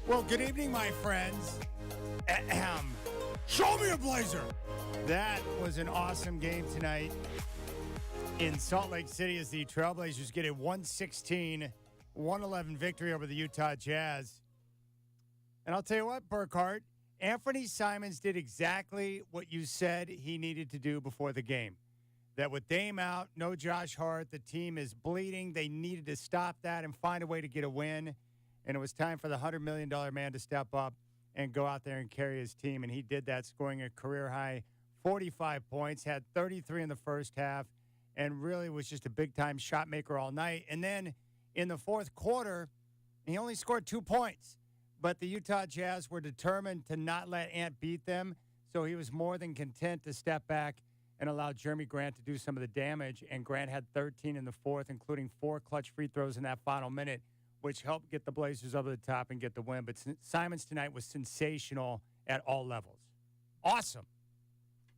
Well, good evening, my friends. Ahem. Show me a blazer. That was an awesome game tonight in Salt Lake City as the Trailblazers get a 116-111 victory over the Utah Jazz. And I'll tell you what, Burkhart, Anthony Simons did exactly what you said he needed to do before the game. That with Dame out, no Josh Hart, the team is bleeding. They needed to stop that and find a way to get a win. And it was time for the $100 million man to step up and go out there and carry his team. And he did that, scoring a career-high 45 points, had 33 in the first half, and really was just a big-time shot maker all night. And then in the fourth quarter, he only scored 2 points. But the Utah Jazz were determined to not let Ant beat them, so he was more than content to step back and allow Jeremy Grant to do some of the damage. And Grant had 13 in the fourth, including 4 clutch free throws in that final minute, which helped get the Blazers over the top and get the win. But Simons tonight was sensational at all levels. Awesome.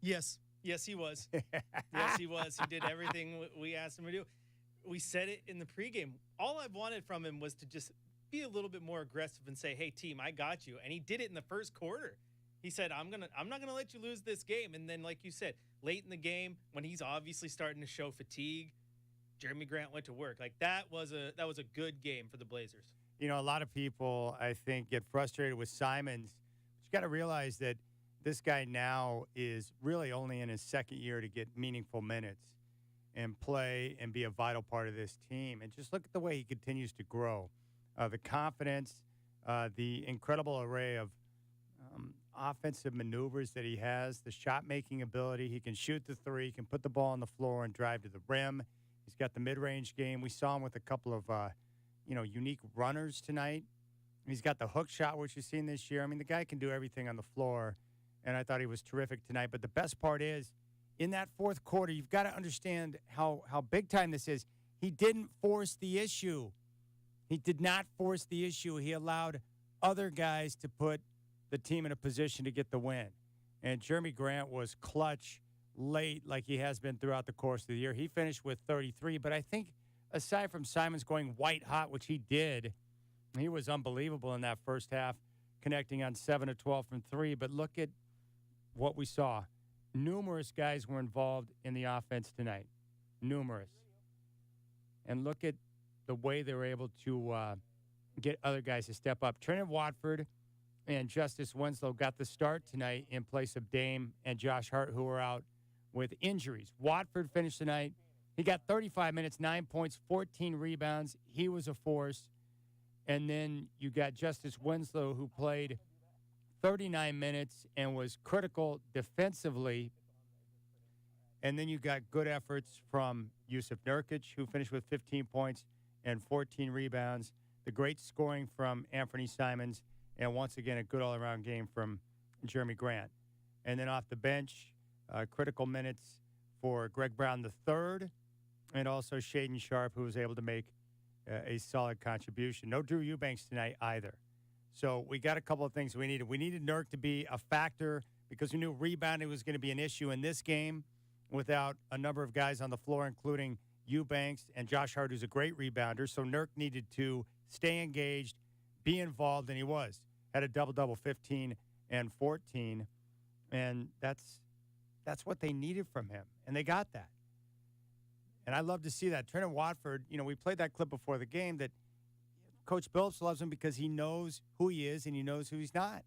Yes, he was. Yes, he was. He did everything we asked him to do. We said it in the pregame. All I wanted from him was to just be a little bit more aggressive and say, "Hey, team, I got you." And he did it in the first quarter. He said, "I'm not gonna let you lose this game." And then, like you said, late in the game, when he's obviously starting to show fatigue, Jeremy Grant went to work. Like that was a good game for the Blazers. You know, a lot of people, I think, get frustrated with Simons. But you got to realize that this guy now is really only in his second year to get meaningful minutes and play and be a vital part of this team. And just look at the way he continues to grow. The confidence, the incredible array of offensive maneuvers that he has, the shot-making ability. He can shoot the three, can put the ball on the floor and drive to the rim. He's got the mid-range game. We saw him with a couple of, unique runners tonight. He's got the hook shot, which you've seen this year. I mean, the guy can do everything on the floor, and I thought he was terrific tonight. But the best part is, in that fourth quarter, you've got to understand how big time this is. He didn't force the issue. He did not force the issue. He allowed other guys to put the team in a position to get the win. And Jeremy Grant was clutch late like he has been throughout the course of the year. He finished with 33, but I think aside from Simons going white hot, which he did, he was unbelievable in that first half, connecting on 7 of 12 from 3. But look at what we saw. Numerous guys were involved in the offense tonight. Numerous. And look at the way they were able to get other guys to step up. Trent Watford and Justice Winslow got the start tonight in place of Dame and Josh Hart, who were out with injuries. Watford finished tonight. He got 35 minutes, 9 points, 14 rebounds. He was a force. And then you got Justice Winslow, who played 39 minutes and was critical defensively. And then you got good efforts from Yusuf Nurkic, who finished with 15 points and 14 rebounds. The great scoring from Anthony Simons. And once again, a good all-around game from Jeremy Grant. And then off the bench, critical minutes for Greg Brown III and also Shaedon Sharpe, who was able to make a solid contribution. No Drew Eubanks tonight either. So we got a couple of things we needed. We needed Nurk to be a factor because we knew rebounding was going to be an issue in this game without a number of guys on the floor, including Eubanks and Josh Hart, who's a great rebounder. So Nurk needed to stay engaged, be involved, and he was. Had a double-double, 15 and 14, and that's what they needed from him, and they got that. And I love to see that. Trent Watford, we played that clip before the game that Coach Billups loves him because he knows who he is and he knows who he's not.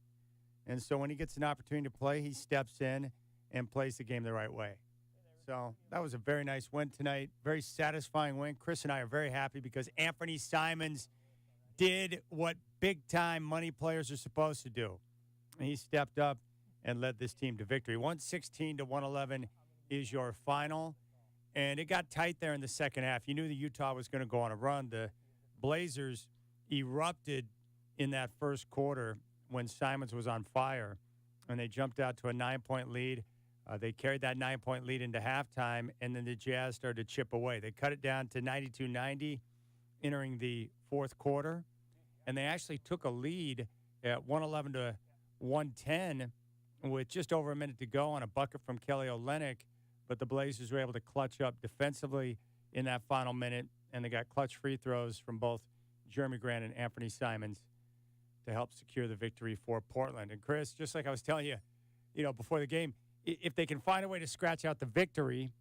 And so when he gets an opportunity to play, he steps in and plays the game the right way. So that was a very nice win tonight, very satisfying win. Chris and I are very happy because Anthony Simons did what big-time money players are supposed to do. And he stepped up and led this team to victory. 116-111 is your final. And it got tight there in the second half. You knew that Utah was going to go on a run. The Blazers erupted in that first quarter when Simons was on fire, and they jumped out to a 9-point lead. They carried that 9-point lead into halftime, and then the Jazz started to chip away. They cut it down to 92-90 entering the fourth quarter. And they actually took a lead at 111-110 with just over a minute to go on a bucket from Kelly Olynyk. But the Blazers were able to clutch up defensively in that final minute, and they got clutch free throws from both Jeremy Grant and Anthony Simons to help secure the victory for Portland. And Chris, just like I was telling you, before the game, if they can find a way to scratch out the victory,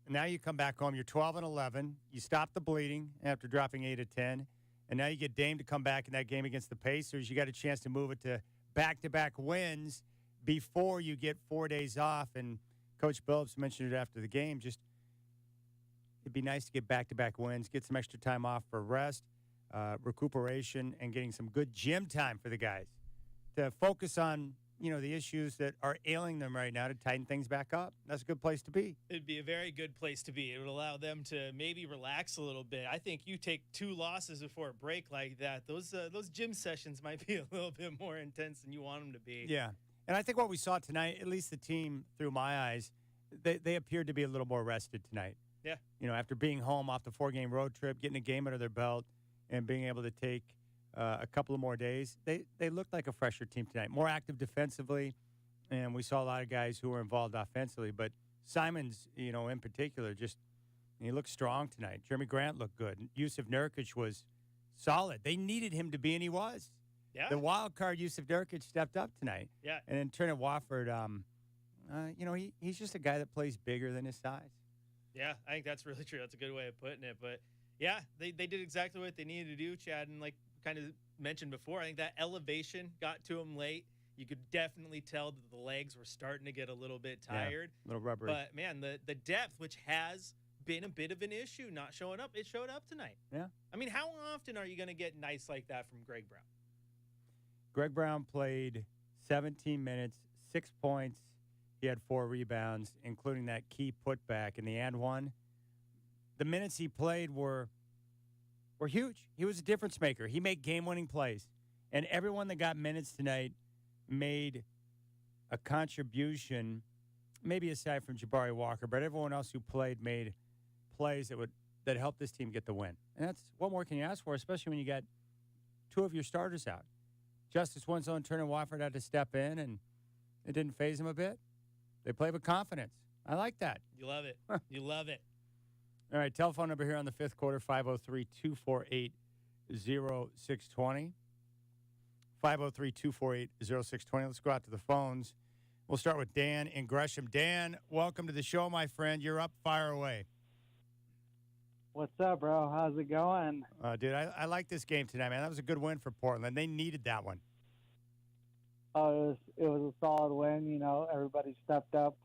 now you come back home, you're 12-11, you stop the bleeding after dropping 8-10, and now you get Dame to come back in that game against the Pacers. You got a chance to move it to back-to-back wins before you get 4 days off. And Coach Billups mentioned it after the game. Just it'd be nice to get back-to-back wins, get some extra time off for rest, recuperation, and getting some good gym time for the guys to focus on, the issues that are ailing them right now to tighten things back up. That's a good place to be. It'd be a very good place to be. It would allow them to maybe relax a little bit. I think you take 2 losses before a break like that, those gym sessions might be a little bit more intense than you want them to be. Yeah. And I think what we saw tonight, at least the team through my eyes, they appeared to be a little more rested tonight. Yeah. After being home off the 4-game road trip, getting a game under their belt, and being able to take a couple of more days, they looked like a fresher team tonight, more active defensively, and we saw a lot of guys who were involved offensively. But Simons, in particular, he looked strong tonight. Jeremy Grant looked good. Yusuf Nurkic was solid. They needed him to be, and he was. Yeah. The wild card, Yusuf Nurkic, stepped up tonight. Yeah. And then Trent Wofford, he's just a guy that plays bigger than his size. Yeah, I think that's really true. That's a good way of putting it. But, yeah, they did exactly what they needed to do, Chad. And, like kind of mentioned before, I think that elevation got to him late. You could definitely tell that the legs were starting to get a little bit tired. Yeah, a little rubbery. But, man, the depth, which has been a bit of an issue, not showing up, it showed up tonight. Yeah. I mean, how often are you going to get nights like that from Greg Brown? Greg Brown played 17 minutes, 6 points. He had 4 rebounds, including that key putback in the and one. The minutes he played were huge. He was a difference maker. He made game-winning plays. And everyone that got minutes tonight made a contribution, maybe aside from Jabari Walker, but everyone else who played made plays that helped this team get the win. And that's what more can you ask for, especially when you got 2 of your starters out. Justice Winslow and Turner Wofford had to step in, and it didn't faze them a bit. They played with confidence. I like that. You love it. You love it. All right, telephone number here on the 5th quarter, 503-248-0620. 503-248-0620. Let's go out to the phones. We'll start with Dan in Gresham. Dan, welcome to the show, my friend. You're up. Fire away. What's up, bro? How's it going? Dude, I like this game tonight, man. That was a good win for Portland. They needed that one. Oh, it was a solid win. Everybody stepped up,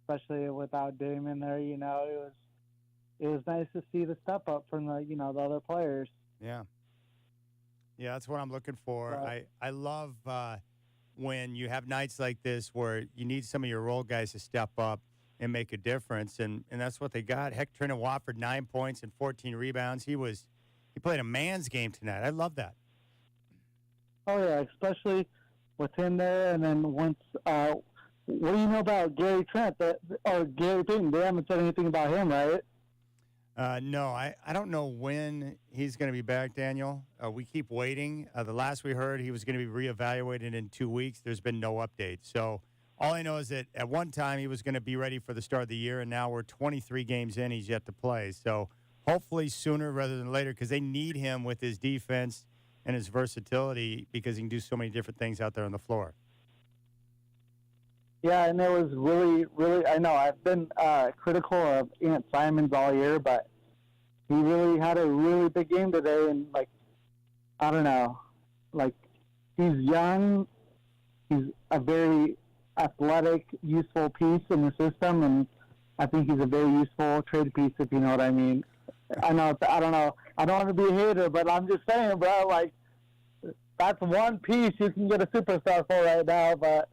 especially without Dame in there. It was nice to see the step up from the other players. Yeah. Yeah, that's what I'm looking for. Right. I love when you have nights like this where you need some of your role guys to step up and make a difference, and that's what they got. Heck, Trent Wofford, 9 points and 14 rebounds. He played a man's game tonight. I love that. Oh yeah, especially with him there, and then once. What do you know about Gary Trent? Or Gary Payton? They haven't said anything about him, right? No, I don't know when he's going to be back, Daniel. We keep waiting. The last we heard, he was going to be reevaluated in 2 weeks. There's been no update. So all I know is that at one time he was going to be ready for the start of the year, and now we're 23 games in. He's yet to play. So hopefully sooner rather than later, because they need him with his defense and his versatility, because he can do so many different things out there on the floor. Yeah, and it was really, really. I know I've been critical of Ant Simons all year, but he really had a really big game today. And I don't know, he's young, he's a very athletic, useful piece in the system, and I think he's a very useful trade piece, if you know what I mean. I know. I don't know. I don't want to be a hater, but I'm just saying, bro. That's one piece you can get a superstar for right now, but.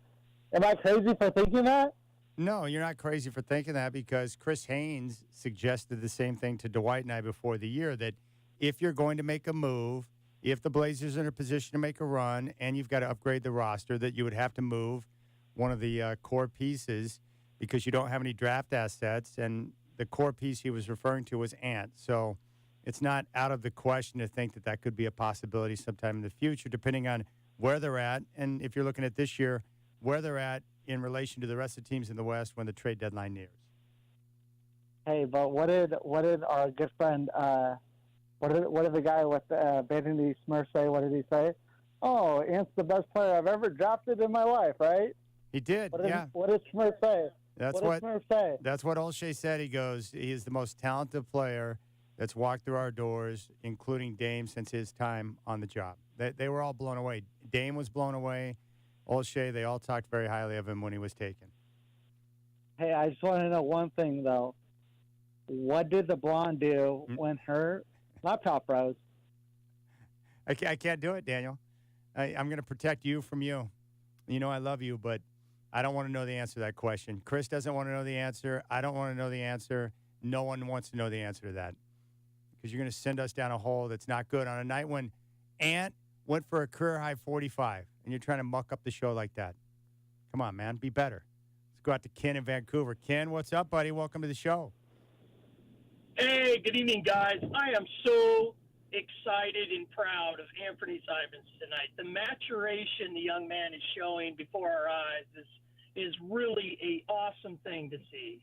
Am I crazy for thinking that? No, you're not crazy for thinking that, because Chris Haynes suggested the same thing to Dwight and I before the year, that if you're going to make a move, if the Blazers are in a position to make a run and you've got to upgrade the roster, that you would have to move one of the core pieces, because you don't have any draft assets, and the core piece he was referring to was Ant. So it's not out of the question to think that could be a possibility sometime in the future, depending on where they're at. And if you're looking at this year, where they're at in relation to the rest of the teams in the West when the trade deadline nears. Hey, but what did our good friend, what did the guy with Vanity Smurf say? What did he say? Oh, Ant's the best player I've ever drafted in my life, right? He did, yeah. What did Smurf say? That's what did Smurf say? That's what Olshey said. He goes, he is the most talented player that's walked through our doors, including Dame, since his time on the job. They were all blown away. Dame was blown away. Olshey, they all talked very highly of him when he was taken. Hey, I just want to know one thing, though. What did the blonde do when her laptop froze? I can't do it, Daniel. I'm going to protect you from you. You know I love you, but I don't want to know the answer to that question. Chris doesn't want to know the answer. I don't want to know the answer. No one wants to know the answer to that because you're going to send us down a hole that's not good on a night when Ant went for a career-high 45, and you're trying to muck up the show like that. Come on, man. Be better. Let's go out to Ken in Vancouver. Ken, what's up, buddy? Welcome to the show. Hey, good evening, guys. I am so excited and proud of Anthony Simons tonight. The maturation the young man is showing before our eyes is really a awesome thing to see.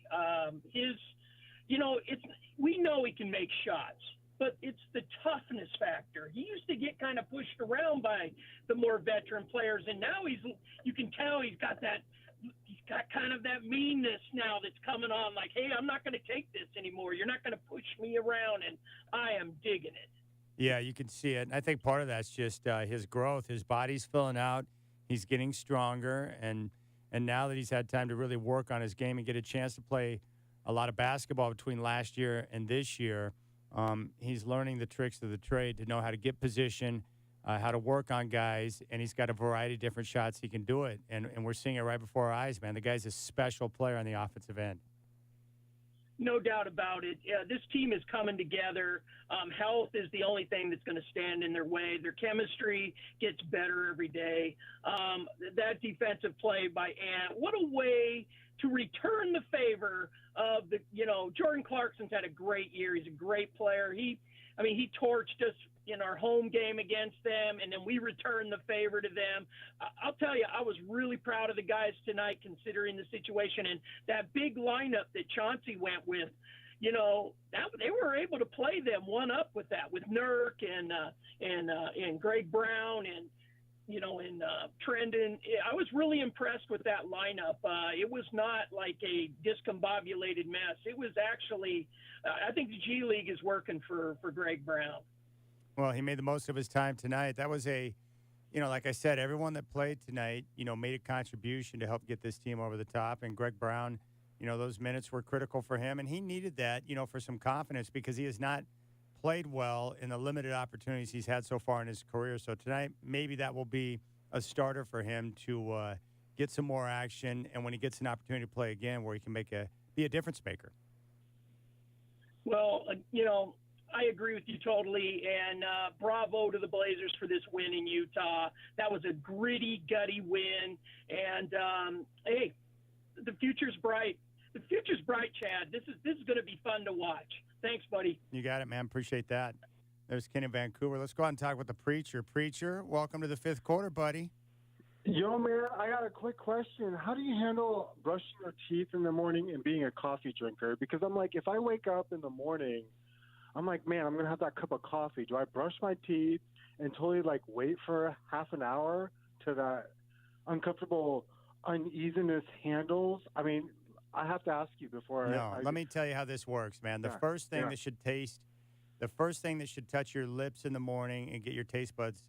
We know he can make shots, but it's the toughness factor. He used to get kind of pushed around by the more veteran players, and now you can tell he's got kind of that meanness now that's coming on, like, hey, I'm not going to take this anymore. You're not going to push me around, and I am digging it. Yeah, you can see it. And I think part of that's just his growth. His body's filling out. He's getting stronger. And now that he's had time to really work on his game and get a chance to play a lot of basketball between last year and this year, he's learning the tricks of the trade to know how to get position, how to work on guys, and he's got a variety of different shots he can do it. And we're seeing it right before our eyes, man. The guy's a special player on the offensive end. No doubt about it. This team is coming together. Health is the only thing that's going to stand in their way. Their chemistry gets better every day. That defensive play by Ant, what a way to return the favor of Jordan Clarkson's had a great year. He's a great player. He torched us in our home game against them, and then we returned the favor to them. I'll tell you, I was really proud of the guys tonight considering the situation. And that big lineup that Chauncey went with, they were able to play them one up with that, with Nurk and Greg Brown and Trendon. I was really impressed with that lineup. It was not like a discombobulated mess. It was actually, I think the G League is working for Greg Brown. Well, he made the most of his time tonight. That was like I said, everyone that played tonight, made a contribution to help get this team over the top. And Greg Brown, those minutes were critical for him. And he needed that, for some confidence because he has not played well in the limited opportunities he's had so far in his career. So tonight, maybe that will be a starter for him to get some more action. And when he gets an opportunity to play again where he can be a difference maker. Well, I agree with you totally, and bravo to the Blazers for this win in Utah. That was a gritty, gutty win, and hey, the future's bright. The future's bright, Chad. This is going to be fun to watch. Thanks, buddy. You got it, man. Appreciate that. There's Ken in Vancouver. Let's go out and talk with the Preacher. Preacher, welcome to the fifth quarter, buddy. Yo, man, I got a quick question. How do you handle brushing your teeth in the morning and being a coffee drinker? Because I'm like, if I wake up in the morning, I'm like, man, I'm going to have that cup of coffee. Do I brush my teeth and totally, wait for half an hour till that uncomfortable uneasiness handles? I mean, I have to ask you before. No, let me tell you how this works, man. The first thing that should touch your lips in the morning and get your taste buds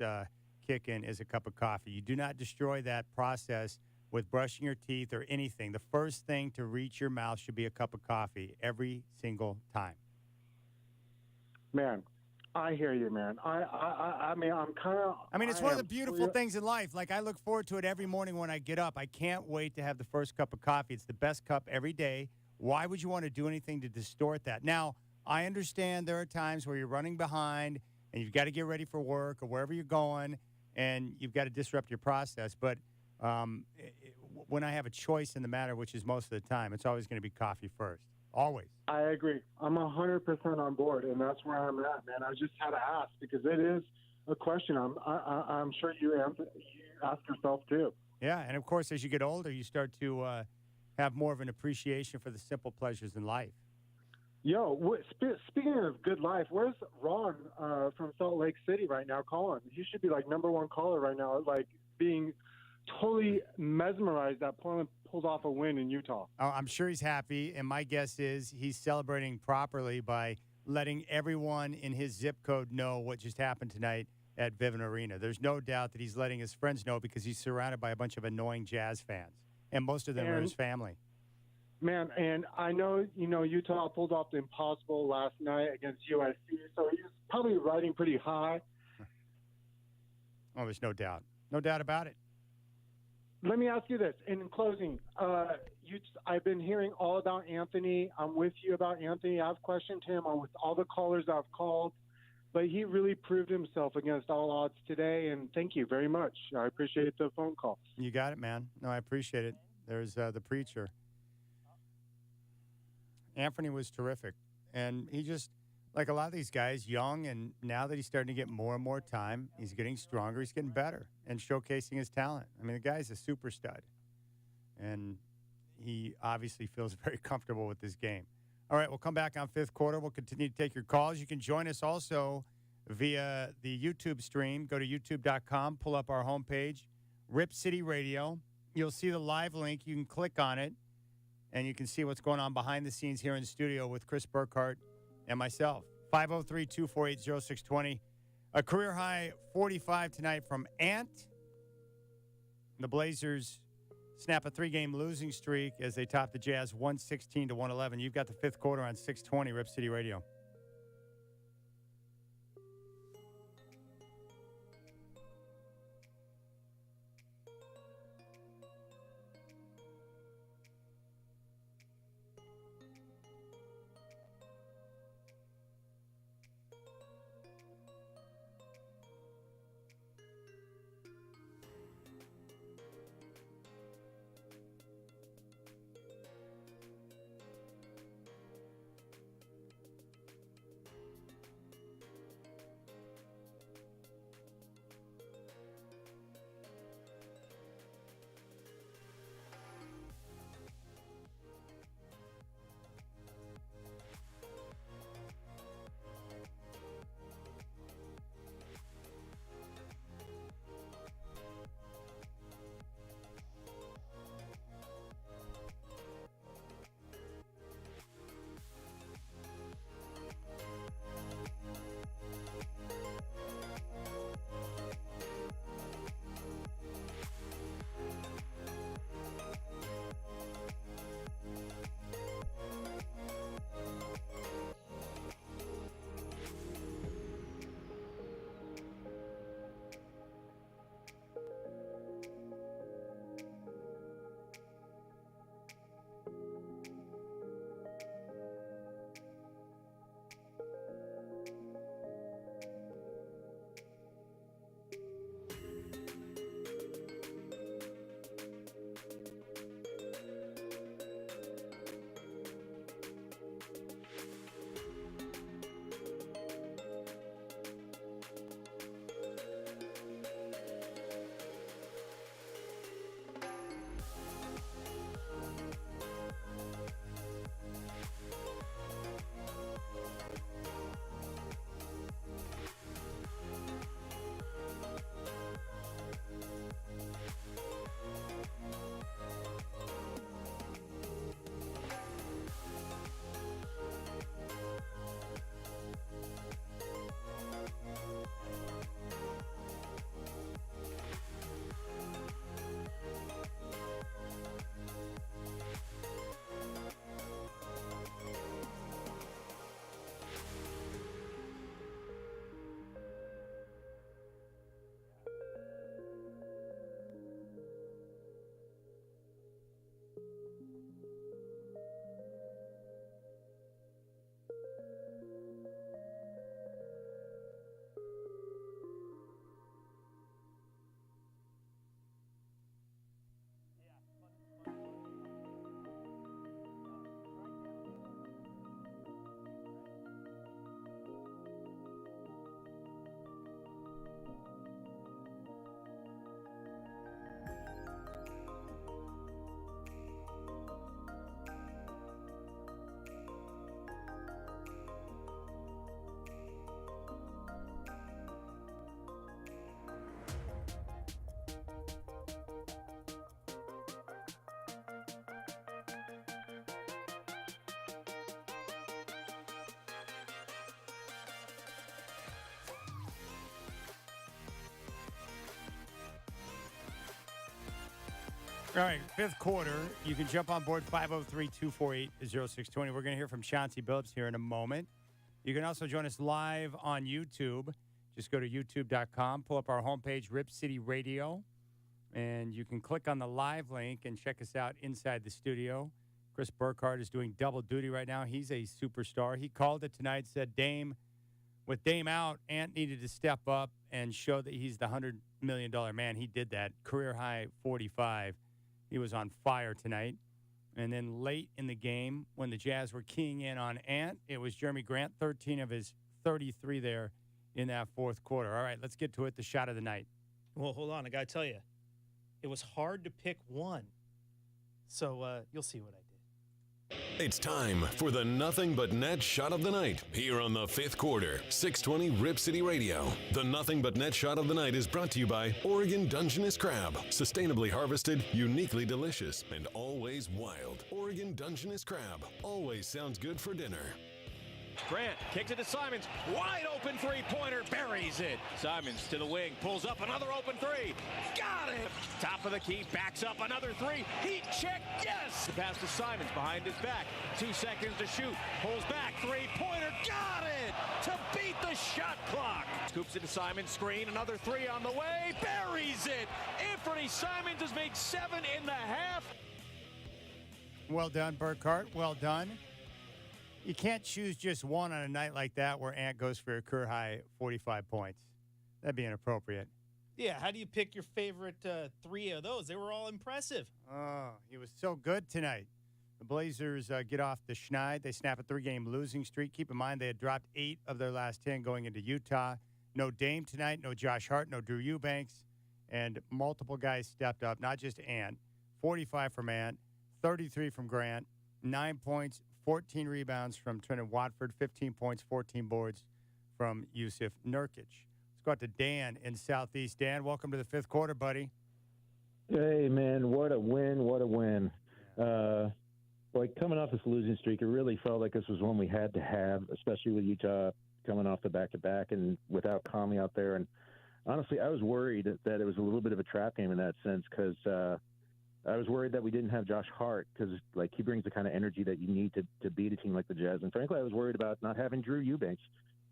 kicking is a cup of coffee. You do not destroy that process with brushing your teeth or anything. The first thing to reach your mouth should be a cup of coffee every single time. Man, I hear you, man. I mean, I'm kind of. I mean, it's one of the beautiful things in life. Like, I look forward to it every morning when I get up. I can't wait to have the first cup of coffee. It's the best cup every day. Why would you want to do anything to distort that? Now, I understand there are times where you're running behind and you've got to get ready for work or wherever you're going, and you've got to disrupt your process. But when I have a choice in the matter, which is most of the time, it's always going to be coffee first. Always. I agree. I'm 100% on board, and that's where I'm at, man. I just had to ask because it is a question I'm sure you ask yourself too. Yeah, and of course, as you get older, you start to have more of an appreciation for the simple pleasures in life. Yo, speaking of good life, where's Ron from Salt Lake City right now calling? He should be like number one caller right now, like being totally mesmerized that Portland pulled off a win in Utah. Oh, I'm sure he's happy, and my guess is he's celebrating properly by letting everyone in his zip code know what just happened tonight at Vivint Arena. There's no doubt that he's letting his friends know because he's surrounded by a bunch of annoying Jazz fans, and most of them are his family. Man, and I know, Utah pulled off the impossible last night against USC, so he's probably riding pretty high. Oh, there's no doubt. No doubt about it. Let me ask you this. In closing, I've been hearing all about Anthony. I'm with you about Anthony. I've questioned him on with all the callers I've called, but he really proved himself against all odds today, and thank you very much. I appreciate the phone call. You got it, man. No, I appreciate it. There's the preacher. Anthony was terrific, and he just, like a lot of these guys, young, and now that he's starting to get more and more time, he's getting stronger, he's getting better, and showcasing his talent. I mean, the guy's a super stud, and he obviously feels very comfortable with this game. All right, we'll come back on fifth quarter. We'll continue to take your calls. You can join us also via the YouTube stream. Go to youtube.com, pull up our homepage, Rip City Radio. You'll see the live link. You can click on it, and you can see what's going on behind the scenes here in the studio with Chris Burkhart and myself. 503-248-0620. A career-high 45 tonight from Ant. The Blazers snap a three-game losing streak as they top the Jazz 116-111. You've got the fifth quarter on 620 Rip City Radio. All right, fifth quarter. You can jump on board 503-248-0620. We're going to hear from Chauncey Billups here in a moment. You can also join us live on YouTube. Just go to youtube.com, pull up our homepage, Rip City Radio, and you can click on the live link and check us out inside the studio. Chris Burkhardt is doing double duty right now. He's a superstar. He called it tonight, said with Dame out, Ant needed to step up and show that he's the $100 million man. He did that. Career high 45. He was on fire tonight. And then late in the game, when the Jazz were keying in on Ant, it was Jeremy Grant, 13 of his 33 there in that fourth quarter. All right, let's get to it. The shot of the night. Well, hold on. I got to tell you, it was hard to pick one. So you'll see what I did. It's time for the Nothing But Net Shot of the Night here on the fifth quarter, 620 Rip City Radio. The Nothing But Net Shot of the Night is brought to you by Oregon Dungeness Crab. Sustainably harvested, uniquely delicious, and always wild. Oregon Dungeness Crab always sounds good for dinner. Grant kicks it to Simons. Wide open three-pointer. Buries it. Simons to the wing. Pulls up another open three. Got it. Top of the key. Backs up another three. Heat check. Yes. The pass to Simons behind his back. 2 seconds to shoot. Pulls back. Three-pointer. Got it. To beat the shot clock. Scoops it to Simons. Screen. Another three on the way. Buries it. Anthony Simons has made 7 in the half. Well done, Burkhardt. Well done. You can't choose just one on a night like that where Ant goes for a career high 45 points. That'd be inappropriate. Yeah, how do you pick your favorite 3 of those? They were all impressive. Oh, he was so good tonight. The Blazers get off the schneid. They snap a 3-game losing streak. Keep in mind they had dropped 8 of their last 10 going into Utah. No Dame tonight, no Josh Hart, no Drew Eubanks, and multiple guys stepped up, not just Ant. 45 from Ant, 33 from Grant, 9 points, 14 rebounds from Trenton Watford, 15 points, 14 boards from Yusuf Nurkic. Let's go out to Dan in Southeast. Dan, welcome to the fifth quarter, buddy. Hey, man, what a win, what a win. Coming off this losing streak, it really felt like this was one we had to have, especially with Utah coming off the back-to-back and without Conley out there. And honestly, I was worried that it was a little bit of a trap game in that sense because I was worried that we didn't have Josh Hart because, he brings the kind of energy that you need to beat a team like the Jazz. And frankly, I was worried about not having Drew Eubanks.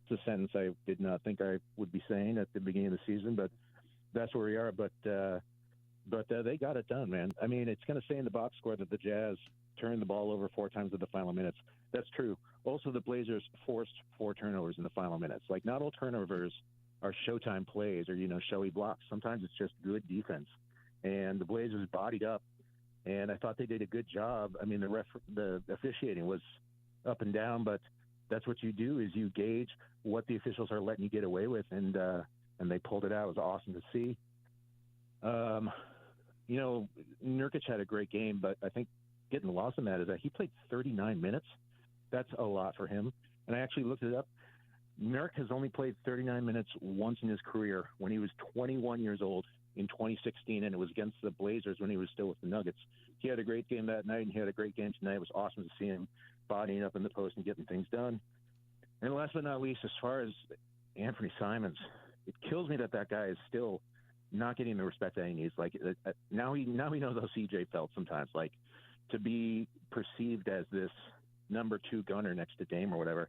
It's a sentence I did not think I would be saying at the beginning of the season, but that's where we are. But they got it done, man. I mean, it's going to say in the box score that the Jazz turned the ball over 4 times in the final minutes. That's true. Also, the Blazers forced 4 turnovers in the final minutes. Not all turnovers are showtime plays or, showy blocks. Sometimes it's just good defense. And the Blazers bodied up, and I thought they did a good job. I mean, the officiating was up and down, but that's what you do is you gauge what the officials are letting you get away with, and they pulled it out. It was awesome to see. Nurkic had a great game, but I think getting lost in that is that he played 39 minutes. That's a lot for him. And I actually looked it up. Nurk has only played 39 minutes once in his career when he was 21 years old in 2016, and it was against the Blazers when he was still with the Nuggets. He had a great game that night, and he had a great game tonight. It was awesome to see him bodying up in the post and getting things done. And last but not least, as far as Anthony Simons, it kills me that guy is still not getting the respect that he needs. Now he knows how CJ felt sometimes, to be perceived as this number 2 gunner next to Dame or whatever.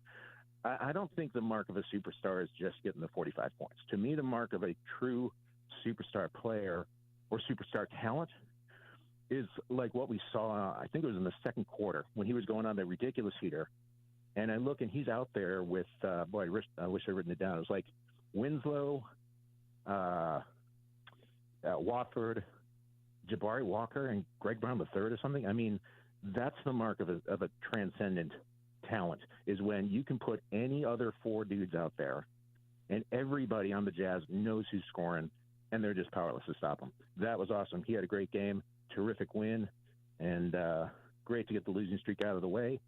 I don't think the mark of a superstar is just getting the 45 points. To me, the mark of a true superstar player or superstar talent is like what we saw, I think it was in the second quarter when he was going on that ridiculous heater. And I look and he's out there with, I wish I'd written it down. It was like Winslow, Watford, Jabari Walker, and Greg Brown III or something. I mean, that's the mark of a transcendent talent, is when you can put any other 4 dudes out there and everybody on the Jazz knows who's scoring and they're just powerless to stop him. That was awesome. He had a great game, terrific win, and great to get the losing streak out of the way.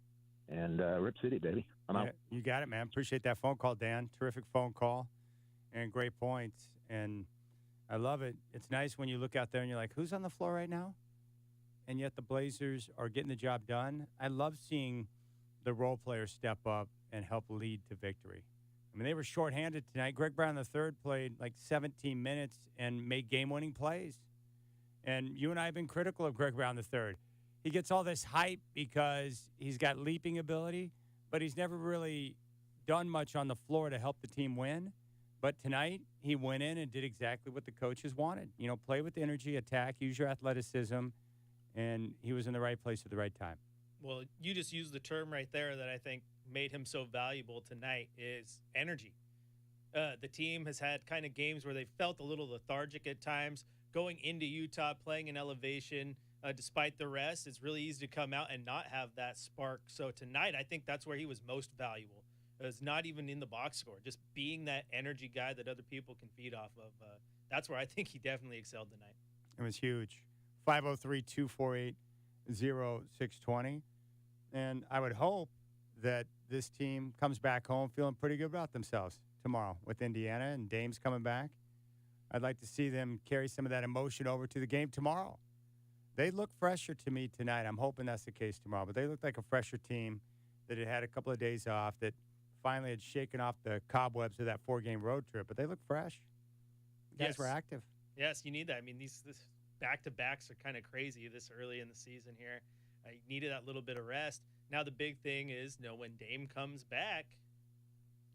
And Rip City, baby. I'm out. You got it, man. Appreciate that phone call, Dan. Terrific phone call and great points. And I love it. It's nice when you look out there and you're like, who's on the floor right now? And yet the Blazers are getting the job done. I love seeing the role players step up and help lead to victory. I mean, they were shorthanded tonight. Greg Brown III played 17 minutes and made game-winning plays. And you and I have been critical of Greg Brown III. He gets all this hype because he's got leaping ability, but he's never really done much on the floor to help the team win. But tonight, he went in and did exactly what the coaches wanted. You know, play with energy, attack, use your athleticism, and he was in the right place at the right time. Well, you just used the term right there that I think made him so valuable tonight is energy. The team has had kind of games where they felt a little lethargic at times. Going into Utah, playing in elevation, despite the rest, it's really easy to come out and not have that spark. So tonight, I think that's where he was most valuable. It was not even in the box score, just being that energy guy that other people can feed off of. That's where I think he definitely excelled tonight. It was huge. 503-248-0620. And I would hope that this team comes back home feeling pretty good about themselves tomorrow with Indiana and Dame's coming back. I'd like to see them carry some of that emotion over to the game tomorrow. They look fresher to me tonight. I'm hoping that's the case tomorrow. But they look like a fresher team that had a couple of days off, that finally had shaken off the cobwebs of that 4-game road trip. But they look fresh. The guys were active. Yes, you need that. I mean, these back-to-backs are kind of crazy this early in the season here. You needed that little bit of rest. Now the big thing is, when Dame comes back,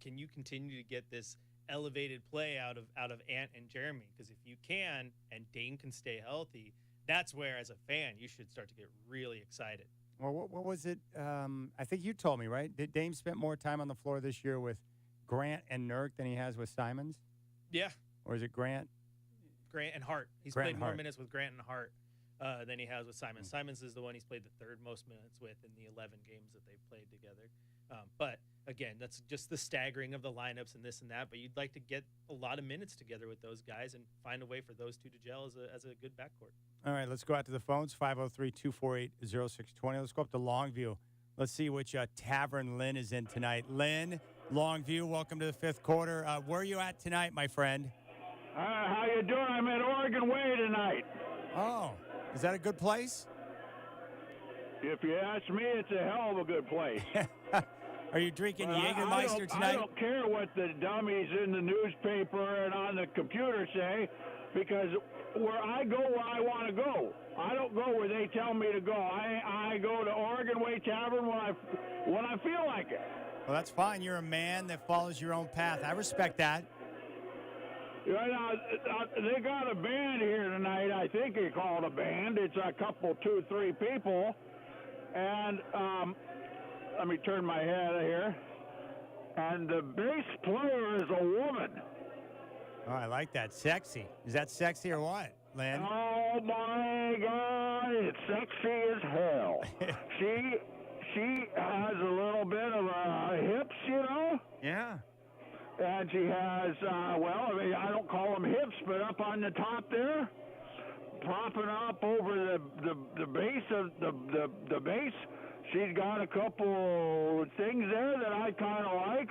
can you continue to get this elevated play out of Ant and Jeremy? Because if you can, and Dame can stay healthy, that's where, as a fan, you should start to get really excited. Well, what was it? I think you told me, right? That Dame spent more time on the floor this year with Grant and Nurk than he has with Simons? Yeah. Or is it Grant? Grant and Hart. He's played more minutes with Grant and Hart than he has with Simons. Simons is the one he's played the third most minutes with in the 11 games that they've played together. But, again, that's just the staggering of the lineups and this and that. But you'd like to get a lot of minutes together with those guys and find a way for those two to gel as a good backcourt. All right, let's go out to the phones, 503-248-0620. Let's go up to Longview. Let's see which tavern Lynn is in tonight. Lynn, Longview, welcome to the fifth quarter. Where are you at tonight, my friend? How you doing? I'm at Oregon Way tonight. Oh, is that a good place? If you ask me, it's a hell of a good place. Are you drinking Jägermeister tonight? I don't care what the dummies in the newspaper and on the computer say, because where I go where I want to go. I don't go where they tell me to go. I go to Oregon Way Tavern when I feel like it. Well, that's fine. You're a man that follows your own path. I respect that. Right now, they got a band here tonight. I think they call it a band. It's a couple, 2, 3 people. And let me turn my head here. And the bass player is a woman. Oh, I like that. Sexy. Is that sexy or what, Lynn? Oh, my God. It's sexy as hell. She has a little bit of hips, Yeah. And she has, I don't call them hips, but up on the top there, propping up over the base of the base, she's got a couple things there that I kind of like.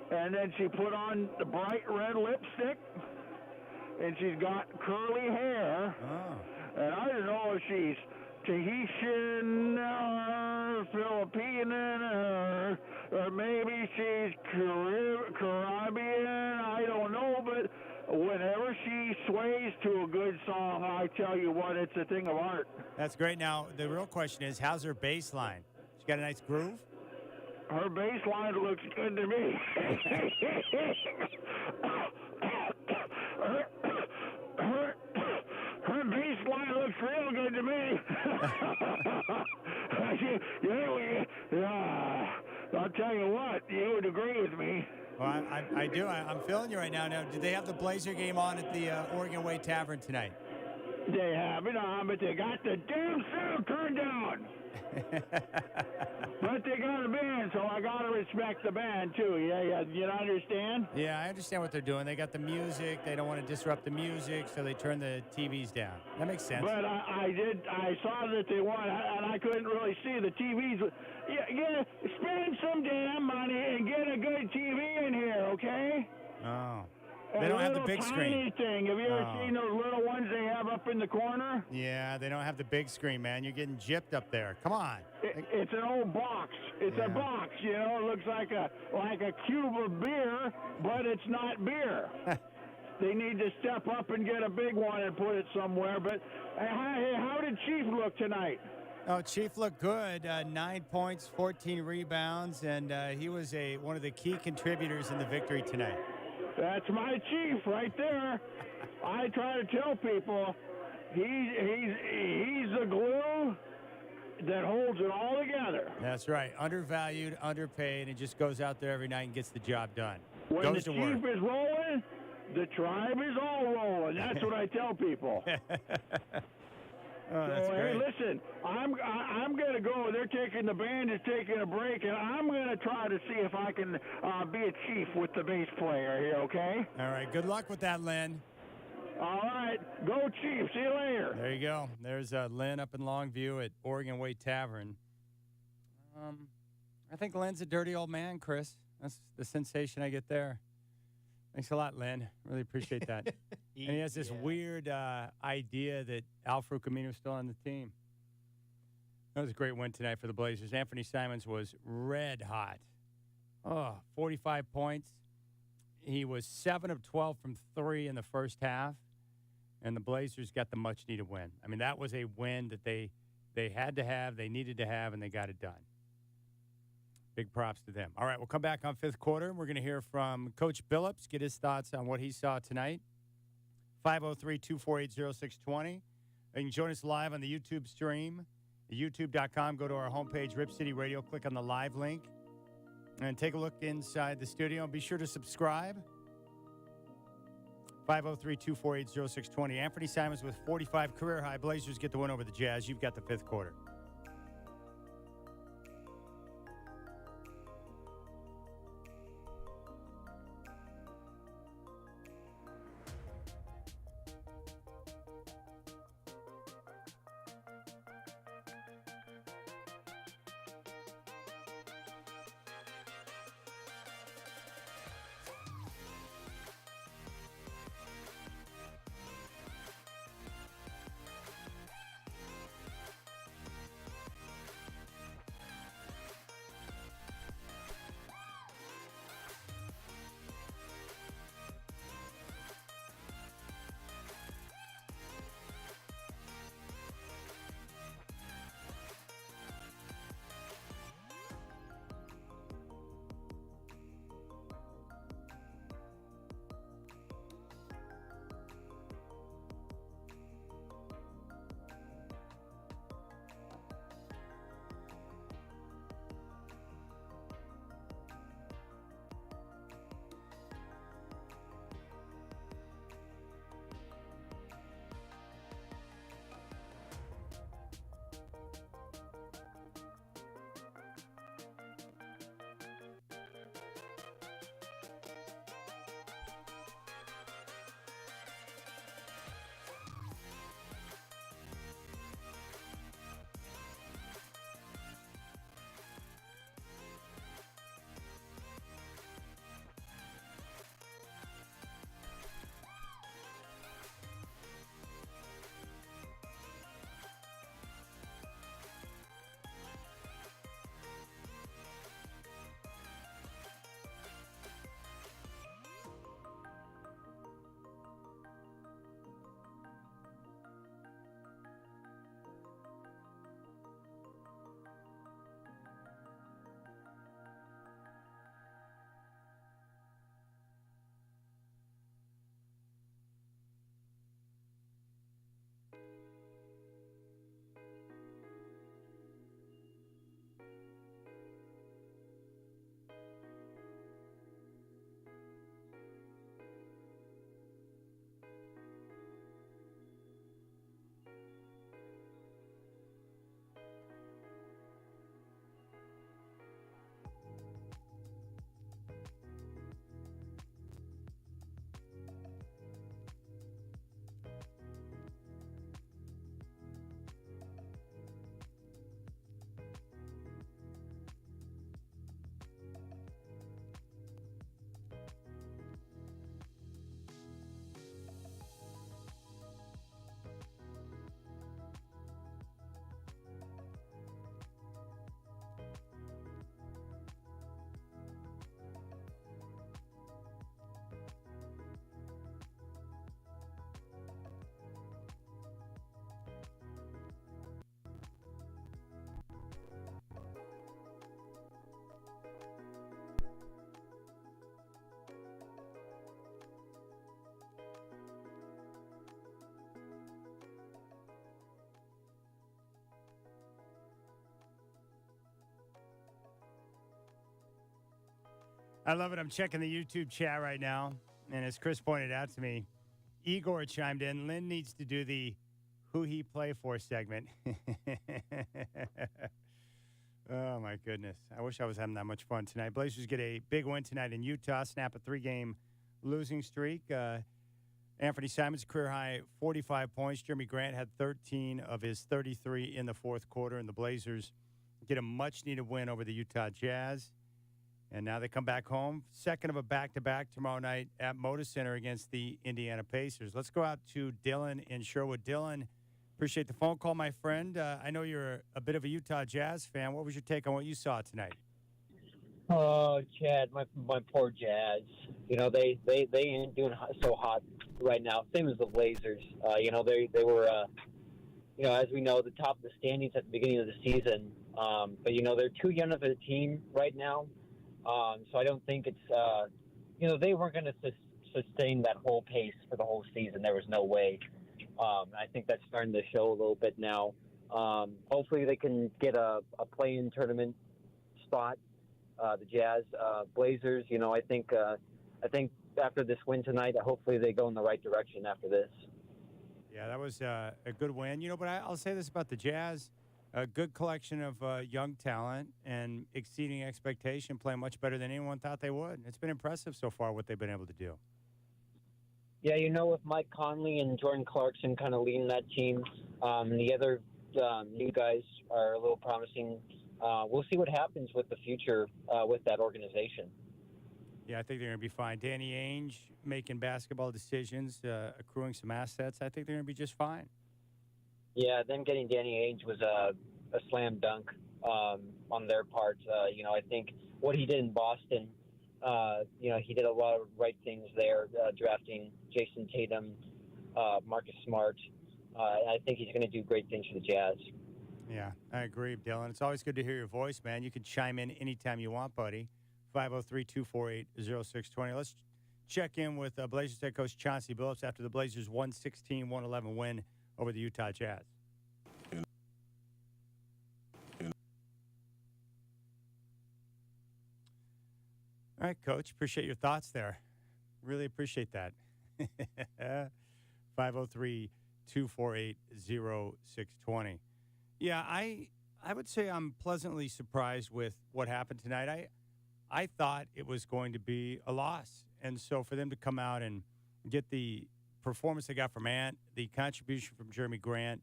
And then she put on the bright red lipstick, and she's got curly hair. Oh. And I don't know if she's Tahitian or Filipino or maybe she's Caribbean. I don't know, but whenever she sways to a good song, I tell you what, it's a thing of art. That's great. Now, the real question is, how's her bass line? She got a nice groove? Her bass line looks good to me. Her bass line looks real good to me. I'll tell you what, you would agree with me. Well, I do. I'm feeling you right now. Now, did they have the Blazer game on at the Oregon Way Tavern tonight? They have it on, but they got the damn sound turned down. But they got a band, so I got to respect the band, too. Yeah, you understand? Yeah, I understand what they're doing. They got the music. They don't want to disrupt the music, so they turn the TVs down. That makes sense. But I saw that they won, and I couldn't really see the TVs. Yeah, spend some damn money and get a good TV in here, okay? Oh. They don't have the big screen. Thing. Have you ever seen those little ones they have up in the corner? Yeah, they don't have the big screen, man. You're getting gypped up there. Come on. It's an old box. It's a box, It looks like a cube of beer, but it's not beer. They need to step up and get a big one and put it somewhere. But hey, how did Chief look tonight? Oh, Chief looked good. 9 points, 14 rebounds, and he was one of the key contributors in the victory tonight. That's my Chief right there. I try to tell people he's the glue that holds it all together. That's right. Undervalued, underpaid, and just goes out there every night and gets the job done. When goes the to Chief work. is rolling, the tribe is all rolling. That's what I tell people. Oh, that's so, great. hey, listen, I'm going to go. The band is taking a break, and I'm going to try to see if I can be a Chief with the bass player here, okay? All right. Good luck with that, Lynn. All right. Go Chief. See you later. There you go. There's Lynn up in Longview at Oregon Way Tavern. I think Lynn's a dirty old man, Chris. That's the sensation I get there. Thanks a lot, Lynn. Really appreciate that. And he has this weird idea that Alfred Camino's still on the team. That was a great win tonight for the Blazers. Anthony Simons was red hot. 45 points. He was 7 of 12 from 3 in the first half, and the Blazers got the much-needed win. I mean, that was a win that they had to have, they needed to have, and they got it done. Big props to them. All right, we'll come back on fifth quarter. We're going to hear from Coach Billups, get his thoughts on what he saw tonight. 503-248-0620. You can join us live on the YouTube stream, youtube.com. Go to our homepage, Rip City Radio. Click on the live link and take a look inside the studio. Be sure to subscribe. 503-248-0620. Anthony Simons with 45 career-high. Blazers get the win over the Jazz. You've got the fifth quarter. I love it. I'm checking the YouTube chat right now. And as Chris pointed out to me, Igor chimed in. Lynn needs to do the who he play for segment. Oh, my goodness. I wish I was having that much fun tonight. Blazers get a big win tonight in Utah, snap a 3-game losing streak. Anthony Simons, career high 45 points. Jeremy Grant had 13 of his 33 in the fourth quarter, and the Blazers get a much-needed win over the Utah Jazz. And now they come back home. Second of a back-to-back tomorrow night at Moda Center against the Indiana Pacers. Let's go out to Dylan in Sherwood. Dylan, appreciate the phone call, my friend. I know you're a bit of a Utah Jazz fan. What was your take on what you saw tonight? Oh, Chad, my poor Jazz. You know, they ain't doing so hot right now. Same as the Blazers. You know, they were, you know, as we know, the top of the standings at the beginning of the season. But, you know, they're too young of a team right now. So I don't think it's, you know, they weren't going to sustain that whole pace for the whole season. There was no way. I think that's starting to show a little bit now. Hopefully they can get a play-in tournament spot. The Jazz, Blazers, you know, I think after this win tonight, hopefully they go in the right direction after this. Yeah, that was a good win. You know, but I'll say this about the Jazz. A good collection of young talent and exceeding expectation, playing much better than anyone thought they would. It's been impressive so far what they've been able to do. Yeah, you know, with Mike Conley and Jordan Clarkson kind of leading that team, the other new guys are a little promising. We'll see what happens with the future with that organization. Yeah, I think they're going to be fine. Danny Ainge making basketball decisions, accruing some assets. I think they're going to be just fine. Yeah, them getting Danny Ainge was a slam dunk on their part. You know, I think what he did in Boston, you know, he did a lot of right things there, drafting Jason Tatum, Marcus Smart. I think he's going to do great things for the Jazz. Yeah, I agree, Dylan. It's always good to hear your voice, man. You can chime in anytime you want, buddy. 503-248-0620. Let's check in with Blazers head coach Chauncey Billups after the Blazers' 116-111 win over the Utah Jazz. All right, Coach. Appreciate your thoughts there. Really appreciate that. 503-248-0620. Yeah, I would say I'm pleasantly surprised with what happened tonight. I thought it was going to be a loss. And so for them to come out and get the performance they got from Ant, the contribution from Jeremy Grant,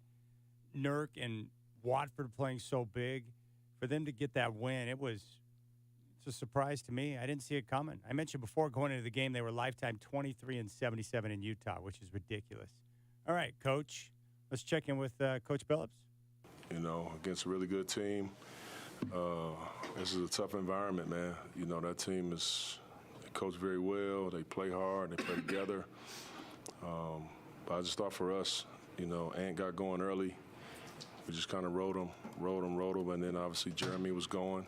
Nurk, and Watford playing so big, for them to get that win, it's a surprise to me. I didn't see it coming. I mentioned before going into the game they were lifetime 23-77 in Utah, which is ridiculous. All right, Coach, let's check in with Coach Billups. You know, against a really good team. This is a tough environment, man. You know, that team is coached very well. They play hard. They play together. But I just thought for us, you know, Ant got going early. We just kind of rode him, and then obviously Jeremy was going.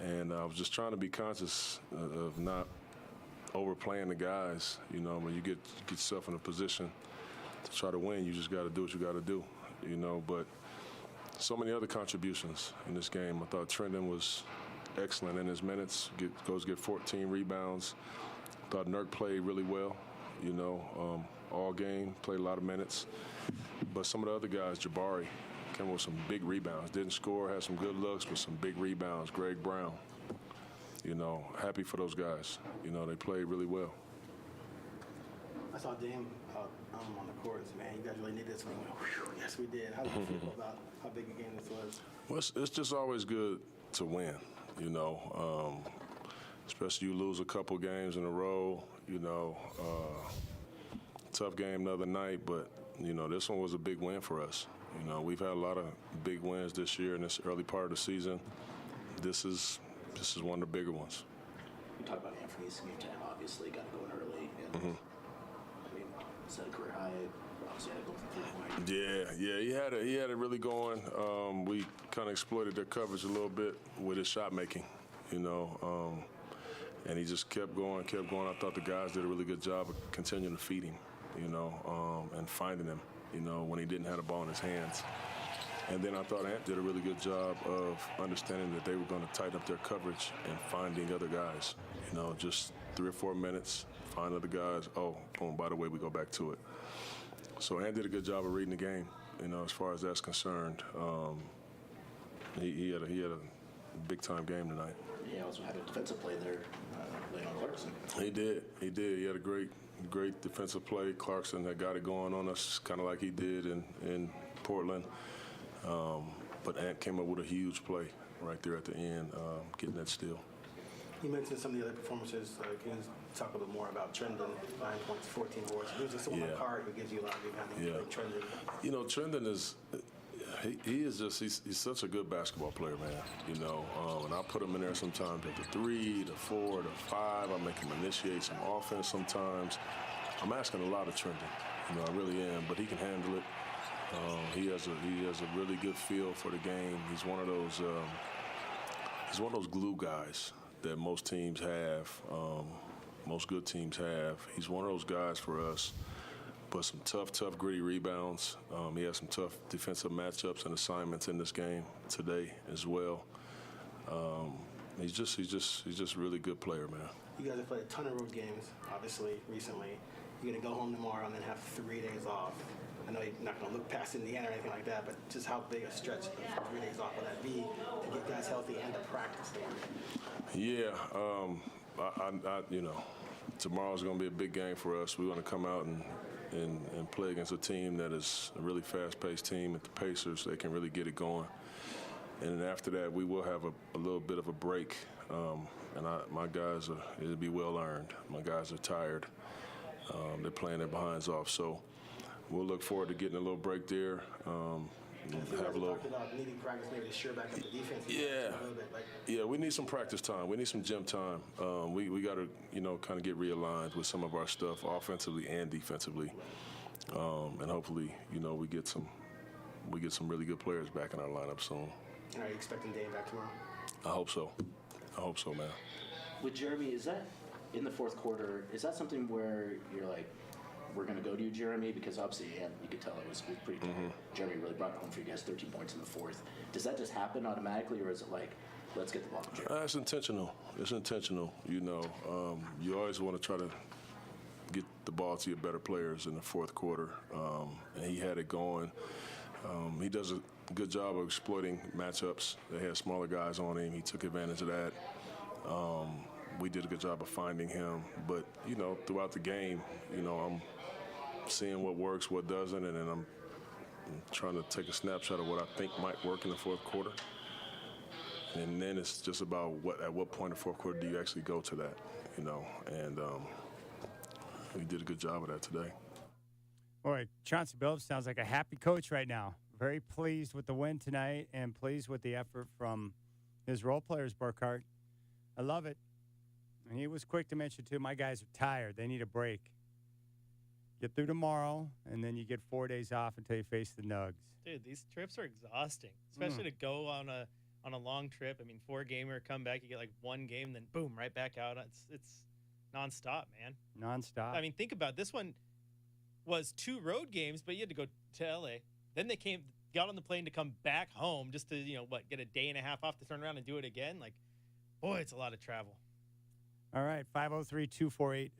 And I was just trying to be conscious of not overplaying the guys. You know, when you get yourself in a position to try to win, you just got to do what you got to do, you know. But so many other contributions in this game. I thought Trendon was excellent in his minutes, goes get 14 rebounds. I thought Nurk played really well, you know, all game, played a lot of minutes. But some of the other guys, Jabari, came with some big rebounds. Didn't score, had some good looks, but some big rebounds. Greg Brown, you know, happy for those guys. You know, they played really well. I saw Dame on the courts. Man, you guys really need this. And we went, whew, yes, we did. How did you feel about how big a game this was? Well, it's just always good to win, you know, especially you lose a couple games in a row, you know. Tough game the other night, but, you know, this one was a big win for us. You know, we've had a lot of big wins this year in this early part of the season. This is one of the bigger ones. You talk about Anthony's game time, obviously, got going early. And, I mean, set a career high. Obviously, had to go for 3 points. Yeah, he had it really going. We kind of exploited their coverage a little bit with his shot making, you know, and he just kept going. I thought the guys did a really good job of continuing to feed him, you know, and finding him, you know, when he didn't have the ball in his hands. And then I thought Ant did a really good job of understanding that they were going to tighten up their coverage and finding other guys. Just 3 or 4 minutes, find other guys. Oh, boom, by the way, we go back to it. So Ant did a good job of reading the game, as far as that's concerned. He had a big-time game tonight. He also had a defensive play there, late on Clarkson. He did. He had a great defensive play. Clarkson had got it going on us, kind of like he did in Portland. But Ant came up with a huge play right there at the end, getting that steal. You mentioned some of the other performances. Can you talk a little more about Trendon? 9 points, 14 boards. Who's just one card who gives you a lot of rebounding? Trendon. Trendon is. He is just, he's such a good basketball player, man, and I put him in there sometimes at the 3, the 4, the 5. I make him initiate some offense sometimes. I'm asking a lot of Trendon, I really am, but he can handle it. He has a really good feel for the game. He's one of those glue guys that most teams have, most good teams have. He's one of those guys for us. But some tough, gritty rebounds. He has some tough defensive matchups and assignments in this game today as well. He's just a really good player, man. You guys have played a ton of road games, obviously, recently. You're going to go home tomorrow and then have 3 days off. I know you're not going to look past Indiana or anything like that, but just how big a stretch of 3 days off will that be to get guys healthy and to practice there? Yeah, tomorrow's going to be a big game for us. We want to come out and play against a team that is a really fast-paced team at the Pacers. They can really get it going. And then after that, we will have a little bit of a break. My guys, it'll be well-earned. My guys are tired. They're playing their behinds off. So we'll look forward to getting a little break there. Have a little. Talked about needing practice, maybe to shore back up the defense. Yeah, we need some practice time. We need some gym time. We got to, kind of get realigned with some of our stuff, offensively and defensively, and hopefully, we get some really good players back in our lineup soon. And are you expecting Dame back tomorrow? I hope so, man. With Jeremy, is that in the fourth quarter? Is that something where you're like, we're going to go to you, Jeremy, because obviously you could tell it was pretty tight. Jeremy really brought it home for you guys, 13 points in the fourth. Does that just happen automatically, or is it like, let's get the ball to Jeremy? It's intentional. It's intentional. You always want to try to get the ball to your better players in the fourth quarter, and he had it going. He does a good job of exploiting matchups. They had smaller guys on him. He took advantage of that. We did a good job of finding him. But, throughout the game, I'm seeing what works, what doesn't, and then I'm trying to take a snapshot of what I think might work in the fourth quarter. And then it's just about at what point in the fourth quarter do you actually go to that, and we did a good job of that today. Boy, Chauncey Billups sounds like a happy coach right now. Very pleased with the win tonight and pleased with the effort from his role players, Burkhart. I love it. And he was quick to mention, too, my guys are tired. They need a break. Get through tomorrow, and then you get 4 days off until you face the Nugs. Dude, these trips are exhausting, especially to go on a long trip. I mean, 4-gamer, come back, you get like 1 game, then boom, right back out. It's nonstop, man. Nonstop. I mean, think about it. This one was 2 road games, but you had to go to L.A. Then they got on the plane to come back home just to, get a day and a half off to turn around and do it again. Like, boy, it's a lot of travel. All right, 503-248-0620.